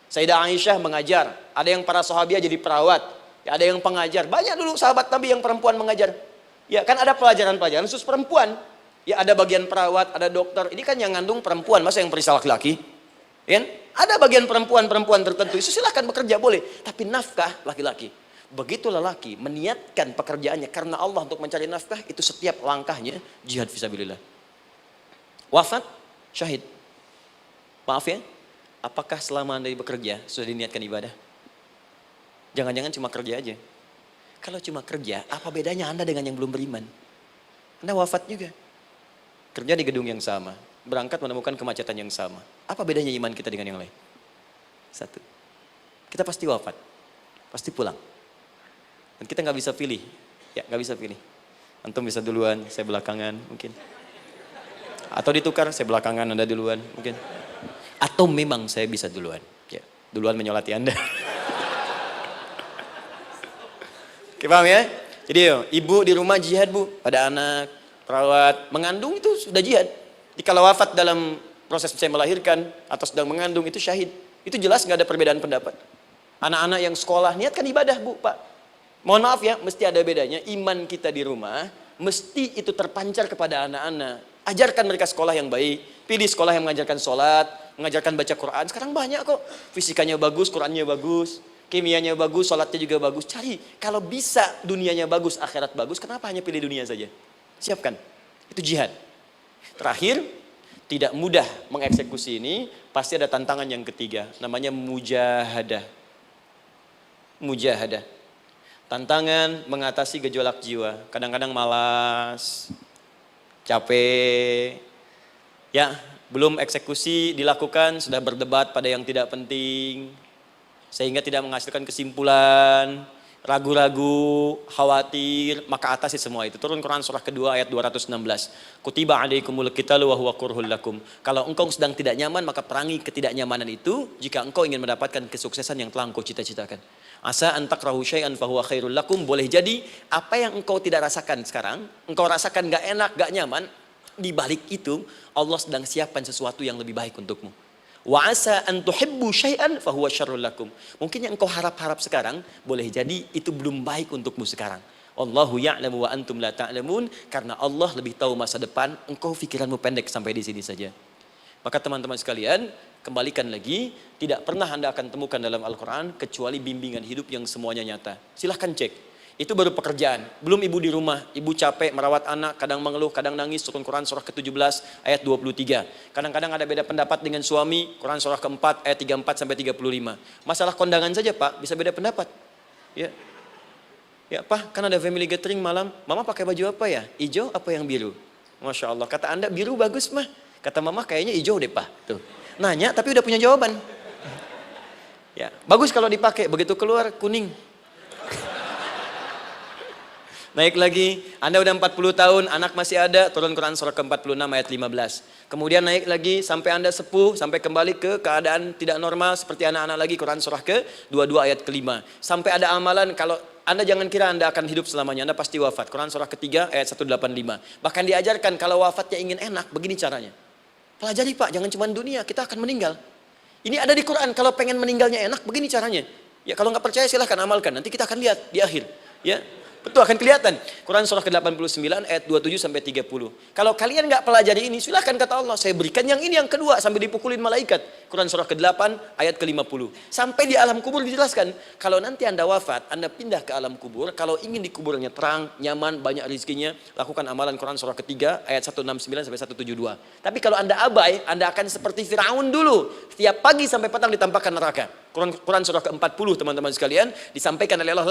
Sayyidah Aisyah mengajar, ada yang para sahabiah jadi perawat, ya, ada yang pengajar. Banyak dulu sahabat Nabi yang perempuan mengajar. Ya, kan ada pelajaran-pelajaran khusus perempuan. Ya, ada bagian perawat, ada dokter. Ini kan yang ngandung perempuan, masa yang periksa laki-laki? Ya, ada bagian perempuan tertentu, itu silahkan bekerja boleh. Tapi nafkah laki-laki. Begitu lelaki meniatkan pekerjaannya karena Allah untuk mencari nafkah, itu setiap langkahnya jihad fisabilillah. Wafat, syahid. Maaf ya, apakah selama Anda bekerja sudah diniatkan ibadah? Jangan-jangan cuma kerja aja. Kalau cuma kerja, apa bedanya Anda dengan yang belum beriman? Anda wafat juga. Kerja di gedung yang sama, berangkat menemukan kemacetan yang sama. Apa bedanya iman kita dengan yang lain? Satu, kita pasti wafat, pasti pulang. Dan kita nggak bisa pilih, ya nggak bisa pilih. Antum bisa duluan, saya belakangan mungkin. Atau ditukar, saya belakangan, Anda duluan mungkin. Atau memang saya bisa duluan, ya, duluan menyolati Anda. Oke, paham ya? Jadi ibu di rumah jihad, Bu, pada anak, perawat, mengandung itu sudah jihad. Jadi kalau wafat dalam proses saya melahirkan atau sedang mengandung itu syahid. Itu jelas nggak ada perbedaan pendapat. Anak-anak yang sekolah niatkan ibadah, Bu, Pak. Mohon maaf ya, mesti ada bedanya. Iman kita di rumah mesti itu terpancar kepada anak-anak. Ajarkan mereka sekolah yang baik. Pilih sekolah yang mengajarkan sholat, mengajarkan baca Quran. Sekarang banyak kok. Fisikanya bagus, Qurannya bagus, kimianya bagus, sholatnya juga bagus. Cari. Kalau bisa dunianya bagus, akhirat bagus, kenapa hanya pilih dunia saja? Siapkan. Itu jihad. Terakhir, tidak mudah mengeksekusi ini. Pasti ada tantangan yang ketiga. Namanya mujahadah. mujahadah. Tantangan mengatasi gejolak jiwa. Kadang-kadang malas, capek, ya belum eksekusi dilakukan, sudah berdebat pada yang tidak penting, sehingga tidak menghasilkan kesimpulan, ragu-ragu, khawatir, maka atasi semua itu. Turun Quran surah kedua ayat 216. Kutiba alaikumul qitalu wa huwa kurhul lakum. Kalau engkau sedang tidak nyaman, maka perangi ketidaknyamanan itu jika engkau ingin mendapatkan kesuksesan yang telah engkau cita-citakan. Asa an takrahu syai'an fa huwa khairul lakum. Boleh jadi apa yang engkau tidak rasakan sekarang, engkau rasakan gak enak, gak nyaman, di balik itu Allah sedang siapkan sesuatu yang lebih baik untukmu. Wa asa an tuhibbu syai'an fa huwa syarrul lakum. Mungkin yang engkau harap-harap sekarang boleh jadi itu belum baik untukmu sekarang. Allahu ya'lamu wa antum la ta'lamun. Karena Allah lebih tahu masa depan, engkau pikiranmu pendek sampai di sini saja. Maka teman-teman sekalian, kembalikan lagi, tidak pernah Anda akan temukan dalam Al-Quran kecuali bimbingan hidup yang semuanya nyata. Silahkan cek. Itu baru pekerjaan. Belum ibu di rumah, ibu capek merawat anak, kadang mengeluh, kadang nangis. Turun Quran surah ke-17 ayat 23. Kadang-kadang ada beda pendapat dengan suami, Quran surah ke-4 ayat 34 sampai 35. Masalah kondangan saja Pak, bisa beda pendapat. Ya. Ya Pak, kan ada family gathering malam, Mama pakai baju apa ya? Hijau apa yang biru? Masya Allah, kata Anda biru bagus mah. Kata Mama kayaknya hijau deh Pak. Tuh. Nanya tapi udah punya jawaban. Ya, bagus kalau dipakai, begitu keluar kuning. Naik lagi, Anda udah 40 tahun, anak masih ada, turun Quran surah ke-46 ayat 15. Kemudian naik lagi sampai Anda sepuh, sampai kembali ke keadaan tidak normal seperti anak-anak lagi, Quran surah ke-22 ayat ke-5. Sampai ada amalan, kalau Anda jangan kira Anda akan hidup selamanya, Anda pasti wafat. Quran surah ke-3 ayat 185. Bahkan diajarkan kalau wafatnya ingin enak, begini caranya. Pelajari Pak, jangan cuma dunia, kita akan meninggal. Ini ada di Quran, kalau pengen meninggalnya enak, begini caranya. Ya kalau nggak percaya silahkan amalkan, nanti kita akan lihat di akhir. Ya. Betul, akan kelihatan. Quran surah ke-89 ayat 27 sampai 30. Kalau kalian nggak pelajari ini, silahkan kata Allah, saya berikan yang ini yang kedua sampai dipukulin malaikat. Quran surah ke-8 ayat ke-50. Sampai di alam kubur dijelaskan, kalau nanti Anda wafat, Anda pindah ke alam kubur, kalau ingin di kuburnya terang, nyaman, banyak rezekinya, lakukan amalan Quran surah ke-3 ayat 169 sampai 172. Tapi kalau Anda abai, Anda akan seperti Firaun dulu. Setiap pagi sampai petang ditampakkan neraka. Quran surah ke-40 teman-teman sekalian disampaikan oleh Allah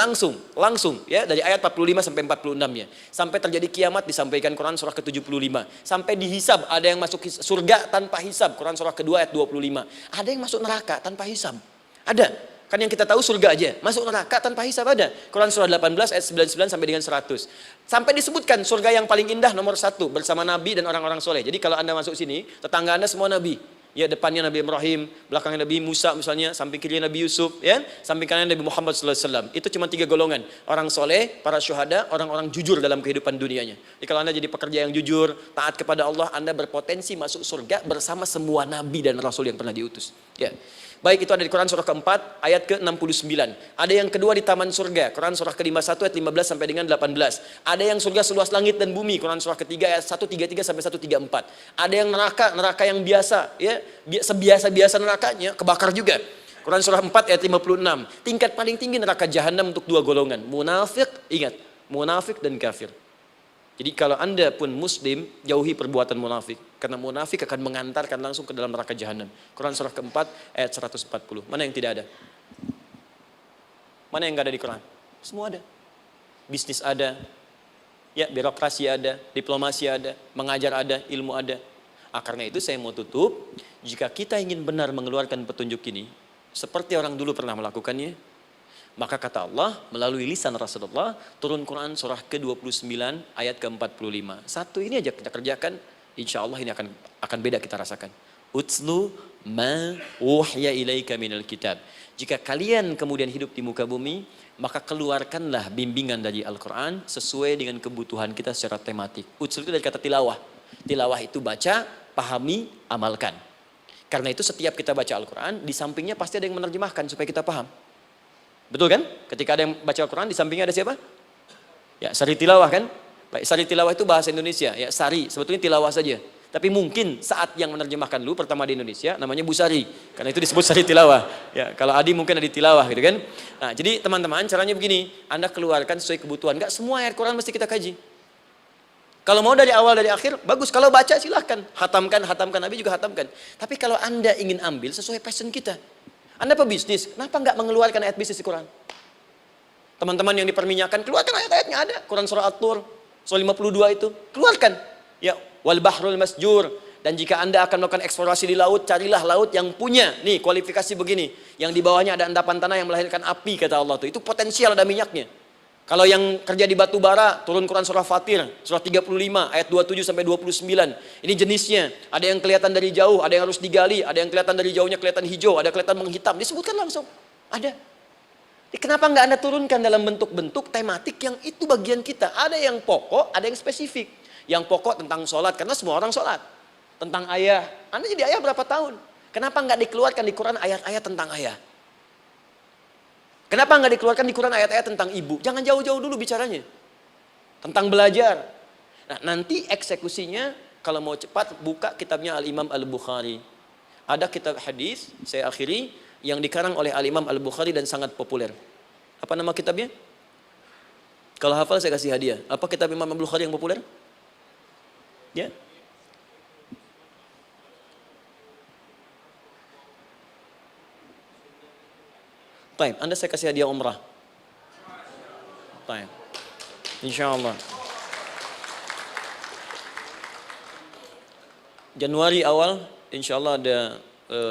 langsung ya dari ayat 45 sampai 46-nya. Sampai terjadi kiamat disampaikan Quran surah ke-75. Sampai dihisab, ada yang masuk surga tanpa hisab, Quran surah kedua ayat 25. Ada yang masuk neraka tanpa hisab. Ada. Kan yang kita tahu surga aja, masuk neraka tanpa hisab ada. Quran surah 18 ayat 99 sampai dengan 100. Sampai disebutkan surga yang paling indah nomor 1 bersama Nabi dan orang-orang soleh. Jadi kalau Anda masuk sini, tetangga Anda semua Nabi. Ya, depannya Nabi Ibrahim, belakangnya Nabi Musa misalnya, samping kiri Nabi Yusuf, ya, samping kanan Nabi Muhammad SAW. Itu cuma 3 golongan, orang soleh, para syuhada, orang-orang jujur dalam kehidupan dunianya. Jadi kalau Anda jadi pekerja yang jujur, taat kepada Allah, Anda berpotensi masuk surga bersama semua Nabi dan Rasul yang pernah diutus. Ya. Baik, itu ada di Quran surah ke-4 ayat ke-69. Ada yang kedua di taman surga, Quran surah ke-51 ayat 15 sampai dengan 18. Ada yang surga seluas langit dan bumi, Quran surah ketiga ayat 133 sampai 134. Ada yang neraka yang biasa, ya, sebiasa-biasa nerakanya kebakar juga. Quran surah 4 ayat 56. Tingkat paling tinggi neraka jahanam untuk 2 golongan, munafik, ingat, munafik dan kafir. Jadi kalau Anda pun muslim, jauhi perbuatan munafik. Karena munafik akan mengantarkan langsung ke dalam neraka jahanam. Quran surah ke-4 ayat 140. Mana yang tidak ada? Mana yang nggak ada di Quran? Semua ada. Bisnis ada, ya birokrasi ada, diplomasi ada, mengajar ada, ilmu ada. Karena itu saya mau tutup, jika kita ingin benar mengeluarkan petunjuk ini, seperti orang dulu pernah melakukannya, maka kata Allah melalui lisan Rasulullah, turun Quran surah ke-29 ayat ke-45. Satu ini aja kita kerjakan, insya Allah ini akan beda kita rasakan. Utslu ma wuhya ilaika minal kitab. Jika kalian kemudian hidup di muka bumi, maka keluarkanlah bimbingan dari Al-Quran sesuai dengan kebutuhan kita secara tematik. Utslu itu dari kata tilawah. Tilawah itu baca, pahami, amalkan. Karena itu setiap kita baca Al-Quran, di sampingnya pasti ada yang menerjemahkan supaya kita paham. Betul kan? Ketika ada yang baca Al-Quran, di sampingnya ada siapa? Ya, sari tilawah kan? Baik, sari tilawah itu bahasa Indonesia. Ya, sari, sebetulnya tilawah saja. Tapi mungkin saat yang menerjemahkan dulu pertama di Indonesia, namanya Bu Sari. Karena itu disebut sari tilawah. Ya, kalau Adi mungkin ada tilawah gitu kan? Nah, jadi teman-teman, caranya begini. Anda keluarkan sesuai kebutuhan. Enggak semua ayat Quran mesti kita kaji. Kalau mau dari awal dari akhir, bagus. Kalau baca silahkan. Hatamkan, Nabi juga hatamkan. Tapi kalau Anda ingin ambil sesuai passion kita. Anda pebisnis, kenapa nggak mengeluarkan ayat bisnis di Quran? Teman-teman yang diperminyakan, keluarkan ayat-ayatnya ada. Quran surah At-Tur, surah 52 itu. Keluarkan. Ya, wal bahrul masjur. Dan jika Anda akan melakukan eksplorasi di laut, carilah laut yang punya. Nih, kualifikasi begini. Yang di bawahnya ada endapan tanah yang melahirkan api, kata Allah tuh. Itu potensial ada minyaknya. Kalau yang kerja di batu bara, turun Quran surah Fatir, surah 35, ayat 27 sampai 29. Ini jenisnya. Ada yang kelihatan dari jauh, ada yang harus digali, ada yang kelihatan dari jauhnya kelihatan hijau, ada kelihatan menghitam. Disebutkan langsung. Ada. Jadi kenapa nggak Anda turunkan dalam bentuk-bentuk tematik yang itu bagian kita? Ada yang pokok, ada yang spesifik. Yang pokok tentang sholat, karena semua orang sholat. Tentang ayah. Anda jadi ayah berapa tahun? Kenapa nggak dikeluarkan di Quran ayat-ayat tentang ayah? Kenapa nggak dikeluarkan di Quran ayat-ayat tentang ibu? Jangan jauh-jauh dulu bicaranya. Tentang belajar. Nah, nanti eksekusinya, kalau mau cepat, buka kitabnya Al-Imam Al-Bukhari. Ada kitab hadis, saya akhiri, yang dikarang oleh Al-Imam Al-Bukhari dan sangat populer. Apa nama kitabnya? Kalau hafal saya kasih hadiah. Apa kitab Imam Al-Bukhari yang populer? Ya. Baik, Anda saya kasih hadiah umrah. Baik. Insyaallah. Januari awal, insyaallah ada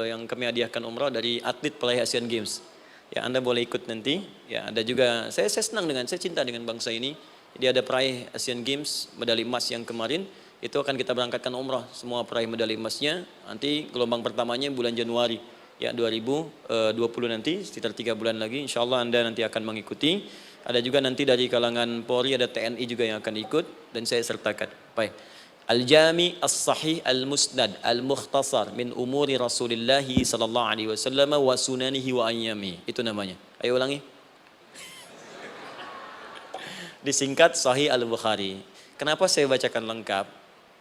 yang kami hadiahkan umrah dari atlet peraih Asian Games. Ya, Anda boleh ikut nanti. Ya, ada juga, saya senang saya cinta dengan bangsa ini. Jadi ada peraih Asian Games, medali emas yang kemarin, itu akan kita berangkatkan umrah. Semua peraih medali emasnya, nanti gelombang pertamanya bulan Januari. Ya, 2020 nanti, sekitar 3 bulan lagi, insya Allah Anda nanti akan mengikuti. Ada juga nanti dari kalangan Polri, ada TNI juga yang akan ikut, dan saya sertakan. Baik. Al-Jami As-Sahih Al-Musnad Al-Mukhtasar min umuri Rasulillahi sallallahu alaihi wasallam wa sunanihi wa ayyami. Itu namanya. Ayo ulangi. Disingkat Sahih Al-Bukhari. Kenapa saya bacakan lengkap?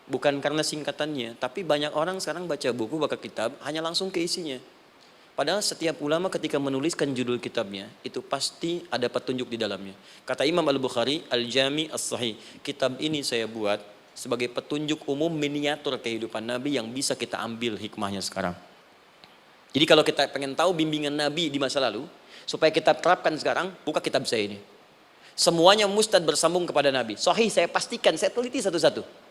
Bukan karena singkatannya, tapi banyak orang sekarang baca buku, baca kitab, hanya langsung ke isinya. Padahal setiap ulama ketika menuliskan judul kitabnya, itu pasti ada petunjuk di dalamnya. Kata Imam Al-Bukhari, Al-Jami As-Sahih. Kitab ini saya buat sebagai petunjuk umum miniatur kehidupan Nabi yang bisa kita ambil hikmahnya sekarang. Jadi kalau kita pengen tahu bimbingan Nabi di masa lalu, supaya kita terapkan sekarang, buka kitab saya ini. Semuanya mustad bersambung kepada Nabi. Sahih saya pastikan, saya teliti satu-satu.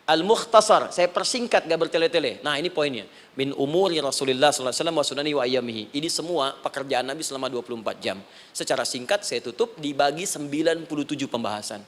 Al-Mukhtasar, saya persingkat gak bertele-tele. Nah ini poinnya. Min umuri Rasulullah SAW wa sunani wa ayyamihi. Ini semua pekerjaan Nabi selama 24 jam. Secara singkat saya tutup dibagi 97 pembahasan.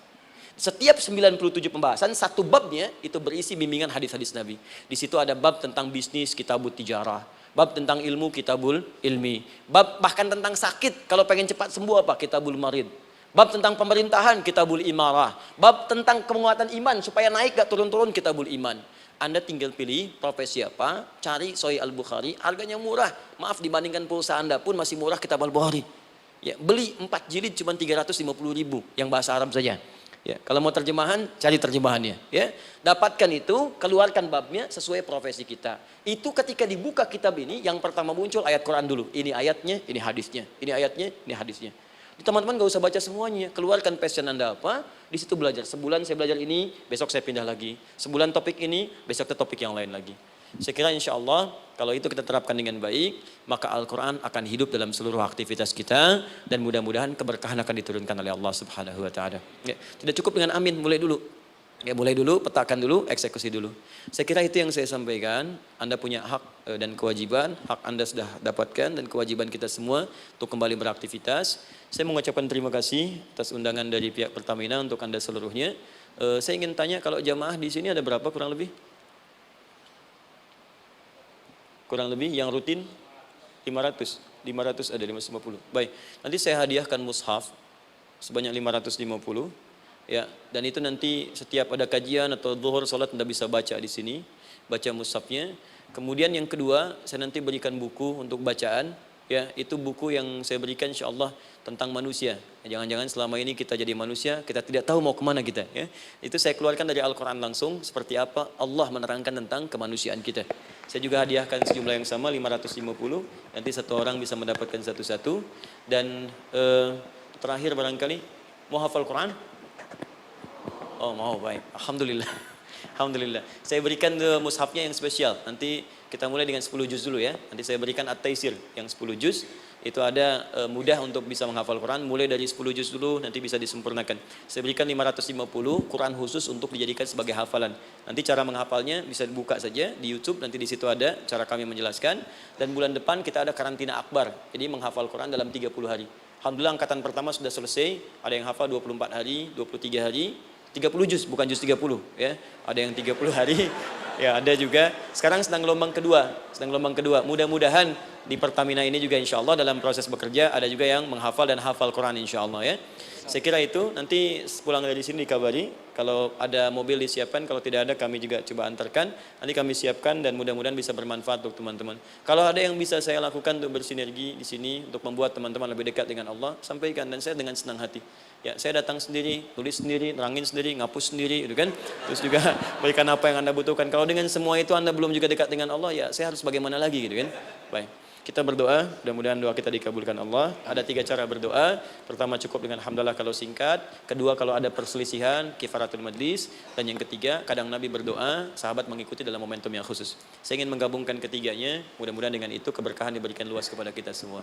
Setiap 97 pembahasan, satu babnya itu berisi bimbingan hadis-hadis Nabi. Di situ ada bab tentang bisnis, kitabut tijarah. Bab tentang ilmu, kitabul ilmi. Bab bahkan tentang sakit, kalau pengen cepat sembuh apa? Kitabul marid. Bab tentang pemerintahan, kitabul imarah. Bab tentang penguatan iman, supaya naik gak turun-turun, kitabul iman. Anda tinggal pilih profesi apa, cari Sahih Al-Bukhari, harganya murah. Maaf, dibandingkan pulsa Anda pun masih murah kitab Al-Bukhari. Ya, beli 4 jilid cuma 350.000 yang bahasa Arab saja. Ya, kalau mau terjemahan, cari terjemahannya. Ya, dapatkan itu, keluarkan babnya sesuai profesi kita. Itu ketika dibuka kitab ini, yang pertama muncul ayat Quran dulu. Ini ayatnya, ini hadisnya. Ini ayatnya, ini hadisnya. Teman-teman gak usah baca semuanya, keluarkan passion Anda apa, di situ belajar. Sebulan saya belajar ini, besok saya pindah lagi. Sebulan topik ini, besok ke topik yang lain lagi. Saya kira insya Allah, kalau itu kita terapkan dengan baik, maka Al-Quran akan hidup dalam seluruh aktivitas kita, dan mudah-mudahan keberkahan akan diturunkan oleh Allah Subhanahu Wa Taala. Ya, tidak cukup dengan amin, mulai dulu. Ya, mulai dulu, petakan dulu, eksekusi dulu. Saya kira itu yang saya sampaikan. Anda punya hak dan kewajiban, hak Anda sudah dapatkan, dan kewajiban kita semua untuk kembali beraktivitas. Saya mengucapkan terima kasih atas undangan dari pihak Pertamina untuk Anda seluruhnya. Saya ingin tanya, kalau jamaah di sini ada berapa kurang lebih? Kurang lebih yang rutin 500 ada 550. Baik, nanti saya hadiahkan mushaf sebanyak 550. Ya, dan itu nanti setiap ada kajian atau zuhur salat Anda bisa baca di sini, baca mushafnya. Kemudian yang kedua, saya nanti berikan buku untuk bacaan. Ya, itu buku yang saya berikan insyaallah tentang manusia. Jangan-jangan selama ini kita jadi manusia, kita tidak tahu mau kemana kita. Ya. Itu saya keluarkan dari Al-Quran langsung, seperti apa Allah menerangkan tentang kemanusiaan kita. Saya juga hadiahkan sejumlah yang sama, 550. Nanti satu orang bisa mendapatkan satu-satu. Dan terakhir barangkali, mau hafal Quran? Oh mau, baik. Alhamdulillah. Alhamdulillah. Saya berikan mushafnya yang spesial. Nanti Kita mulai dengan 10 juz dulu ya. Nanti saya berikan At-Taisir yang 10 juz. Itu ada mudah untuk bisa menghafal Quran. Mulai dari 10 juz dulu, nanti bisa disempurnakan. Saya berikan 550 Quran khusus untuk dijadikan sebagai hafalan. Nanti cara menghafalnya bisa dibuka saja di YouTube. Nanti di situ ada cara kami menjelaskan. Dan bulan depan kita ada karantina akbar. Jadi menghafal Quran dalam 30 hari. Alhamdulillah angkatan pertama sudah selesai. Ada yang hafal 24 hari, 23 hari. 30 juz, bukan juz 30 ya. Ada yang 30 hari. Ya, ada juga. Sekarang sedang gelombang kedua. Mudah-mudahan di Pertamina ini juga insya Allah dalam proses bekerja ada juga yang menghafal dan hafal Quran insya Allah ya. Saya kira itu, nanti pulang dari sini dikabari. Kalau ada mobil disiapkan, kalau tidak ada kami juga coba antarkan. Nanti kami siapkan dan mudah-mudahan bisa bermanfaat untuk teman-teman. Kalau ada yang bisa saya lakukan untuk bersinergi di sini, untuk membuat teman-teman lebih dekat dengan Allah, sampaikan. Dan saya dengan senang hati. Ya, saya datang sendiri, tulis sendiri, nerangin sendiri, ngapus sendiri, gitu kan. Terus juga berikan apa yang Anda butuhkan. Kalau dengan semua itu Anda belum juga dekat dengan Allah, ya saya harus bagaimana lagi, gitu kan. Baik. Kita berdoa, mudah-mudahan doa kita dikabulkan Allah. Ada 3 cara berdoa. Pertama cukup dengan hamdalah kalau singkat. Kedua kalau ada perselisihan, kifaratul majlis. Dan yang ketiga, kadang Nabi berdoa, sahabat mengikuti dalam momentum yang khusus. Saya ingin menggabungkan ketiganya. Mudah-mudahan dengan itu keberkahan diberikan luas kepada kita semua.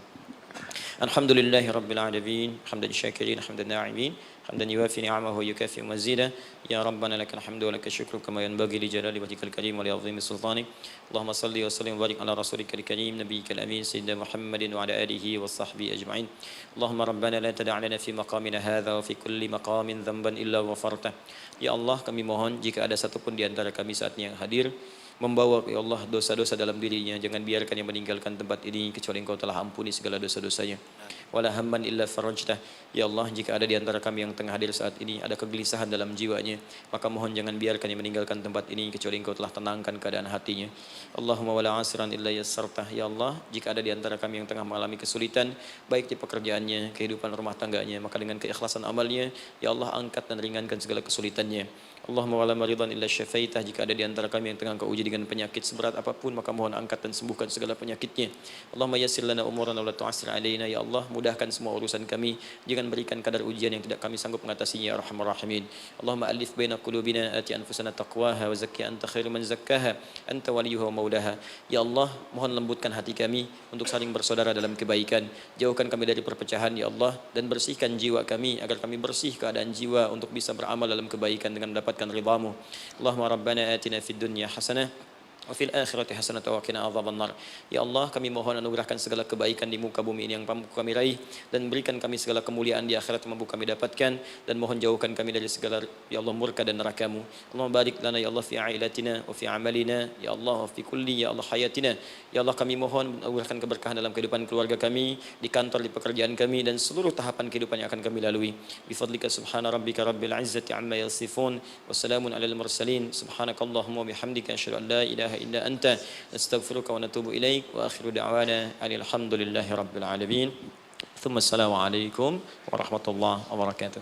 Alhamdulillahi Rabbil Alamin. Hamdan syakirin, hamdan na'imin. Hamdan yuwafi ni'amahu yukafi mazidah. Ya Rabbana lakal hamdu wa lakal syukru kama yanbaghi li jalali wajhikal karim wa li 'azimi sultanik. Allahumma salli wa sallim wa barik ala rasulikal karim nabiyyikal amin sayyidina Muhammadin wa ala alihi wa sahbihi ajma'in. Allahumma rabbana la tada' lana fi maqamina hadha wa fi kulli maqamin dhanban illa ghafartah. Ya Allah, kami mohon jika ada satupun di antara kami saat ini yang hadir membawa ya Allah dosa-dosa dalam dirinya, jangan biarkan yang meninggalkan tempat ini kecuali Engkau telah ampuni segala dosa-dosanya. Wala hamman illa farajtah. Ya Allah, jika ada di antara kami yang tengah hadir saat ini ada kegelisahan dalam jiwanya, maka mohon jangan biarkan yang meninggalkan tempat ini kecuali Engkau telah tenangkan keadaan hatinya. Allahumma wala asran illa yassartah. Ya Allah, jika ada di antara kami yang tengah mengalami kesulitan baik di pekerjaannya, kehidupan rumah tangganya, maka dengan keikhlasan amalnya ya Allah angkat dan ringankan segala kesulitannya. Allahumma wala maridan illa syafaitah. Jika ada di antara kami yang tengah Engkau uji dengan penyakit seberat apapun, maka mohon angkat dan sembuhkan segala penyakitnya. Allahumma yassir lana umurana wa la tu'assir alaina. Ya Allah, mudahkan semua urusan kami, jangan berikan kadar ujian yang tidak kami sanggup mengatasinya ya arhamar rahimin. Allahumma alif baina qulubina, ati anfusana taqwaha wa zakki anta khairu man zakkaha anta waliyuha wa maulaha. Ya Allah, mohon lembutkan hati kami untuk saling bersaudara dalam kebaikan. Jauhkan kami dari perpecahan ya Allah, dan bersihkan jiwa kami agar kami bersih keadaan jiwa untuk bisa beramal dalam kebaikan dengan mendapatkan ridhamu. Allahumma rabbana atina fid dunya hasanah wa fil akhirati hasanatan wa qina adzabannar. Ya Allah, kami mohon anugerahkan segala kebaikan di muka bumi ini yang mampu kami raih, dan berikan kami segala kemuliaan di akhirat yang mampu kami dapatkan, dan mohon jauhkan kami dari segala ya Allah murka dan neraka-Mu. Allahumma barik lana ya Allah fi ailatina wa fi amalina ya Allah wa fi kulli ya Allah hayatina. Ya Allah, kami mohon anugerahkan keberkahan dalam kehidupan keluarga kami, di kantor, di pekerjaan kami, dan seluruh tahapan kehidupan yang akan kami lalui. Bi fadlika subhana rabbika rabbil izzati amma yasifun wa salamun alal mursalin. Subhanakallahumma wa bihamdika asyhadu an la ilaha illa anta nastaghfiruka wa natubu ilaik wa akhiru da'wana alhamdulillahi rabbil alamin. Thumma assalamu alaikum warahmatullahi wabarakatuh.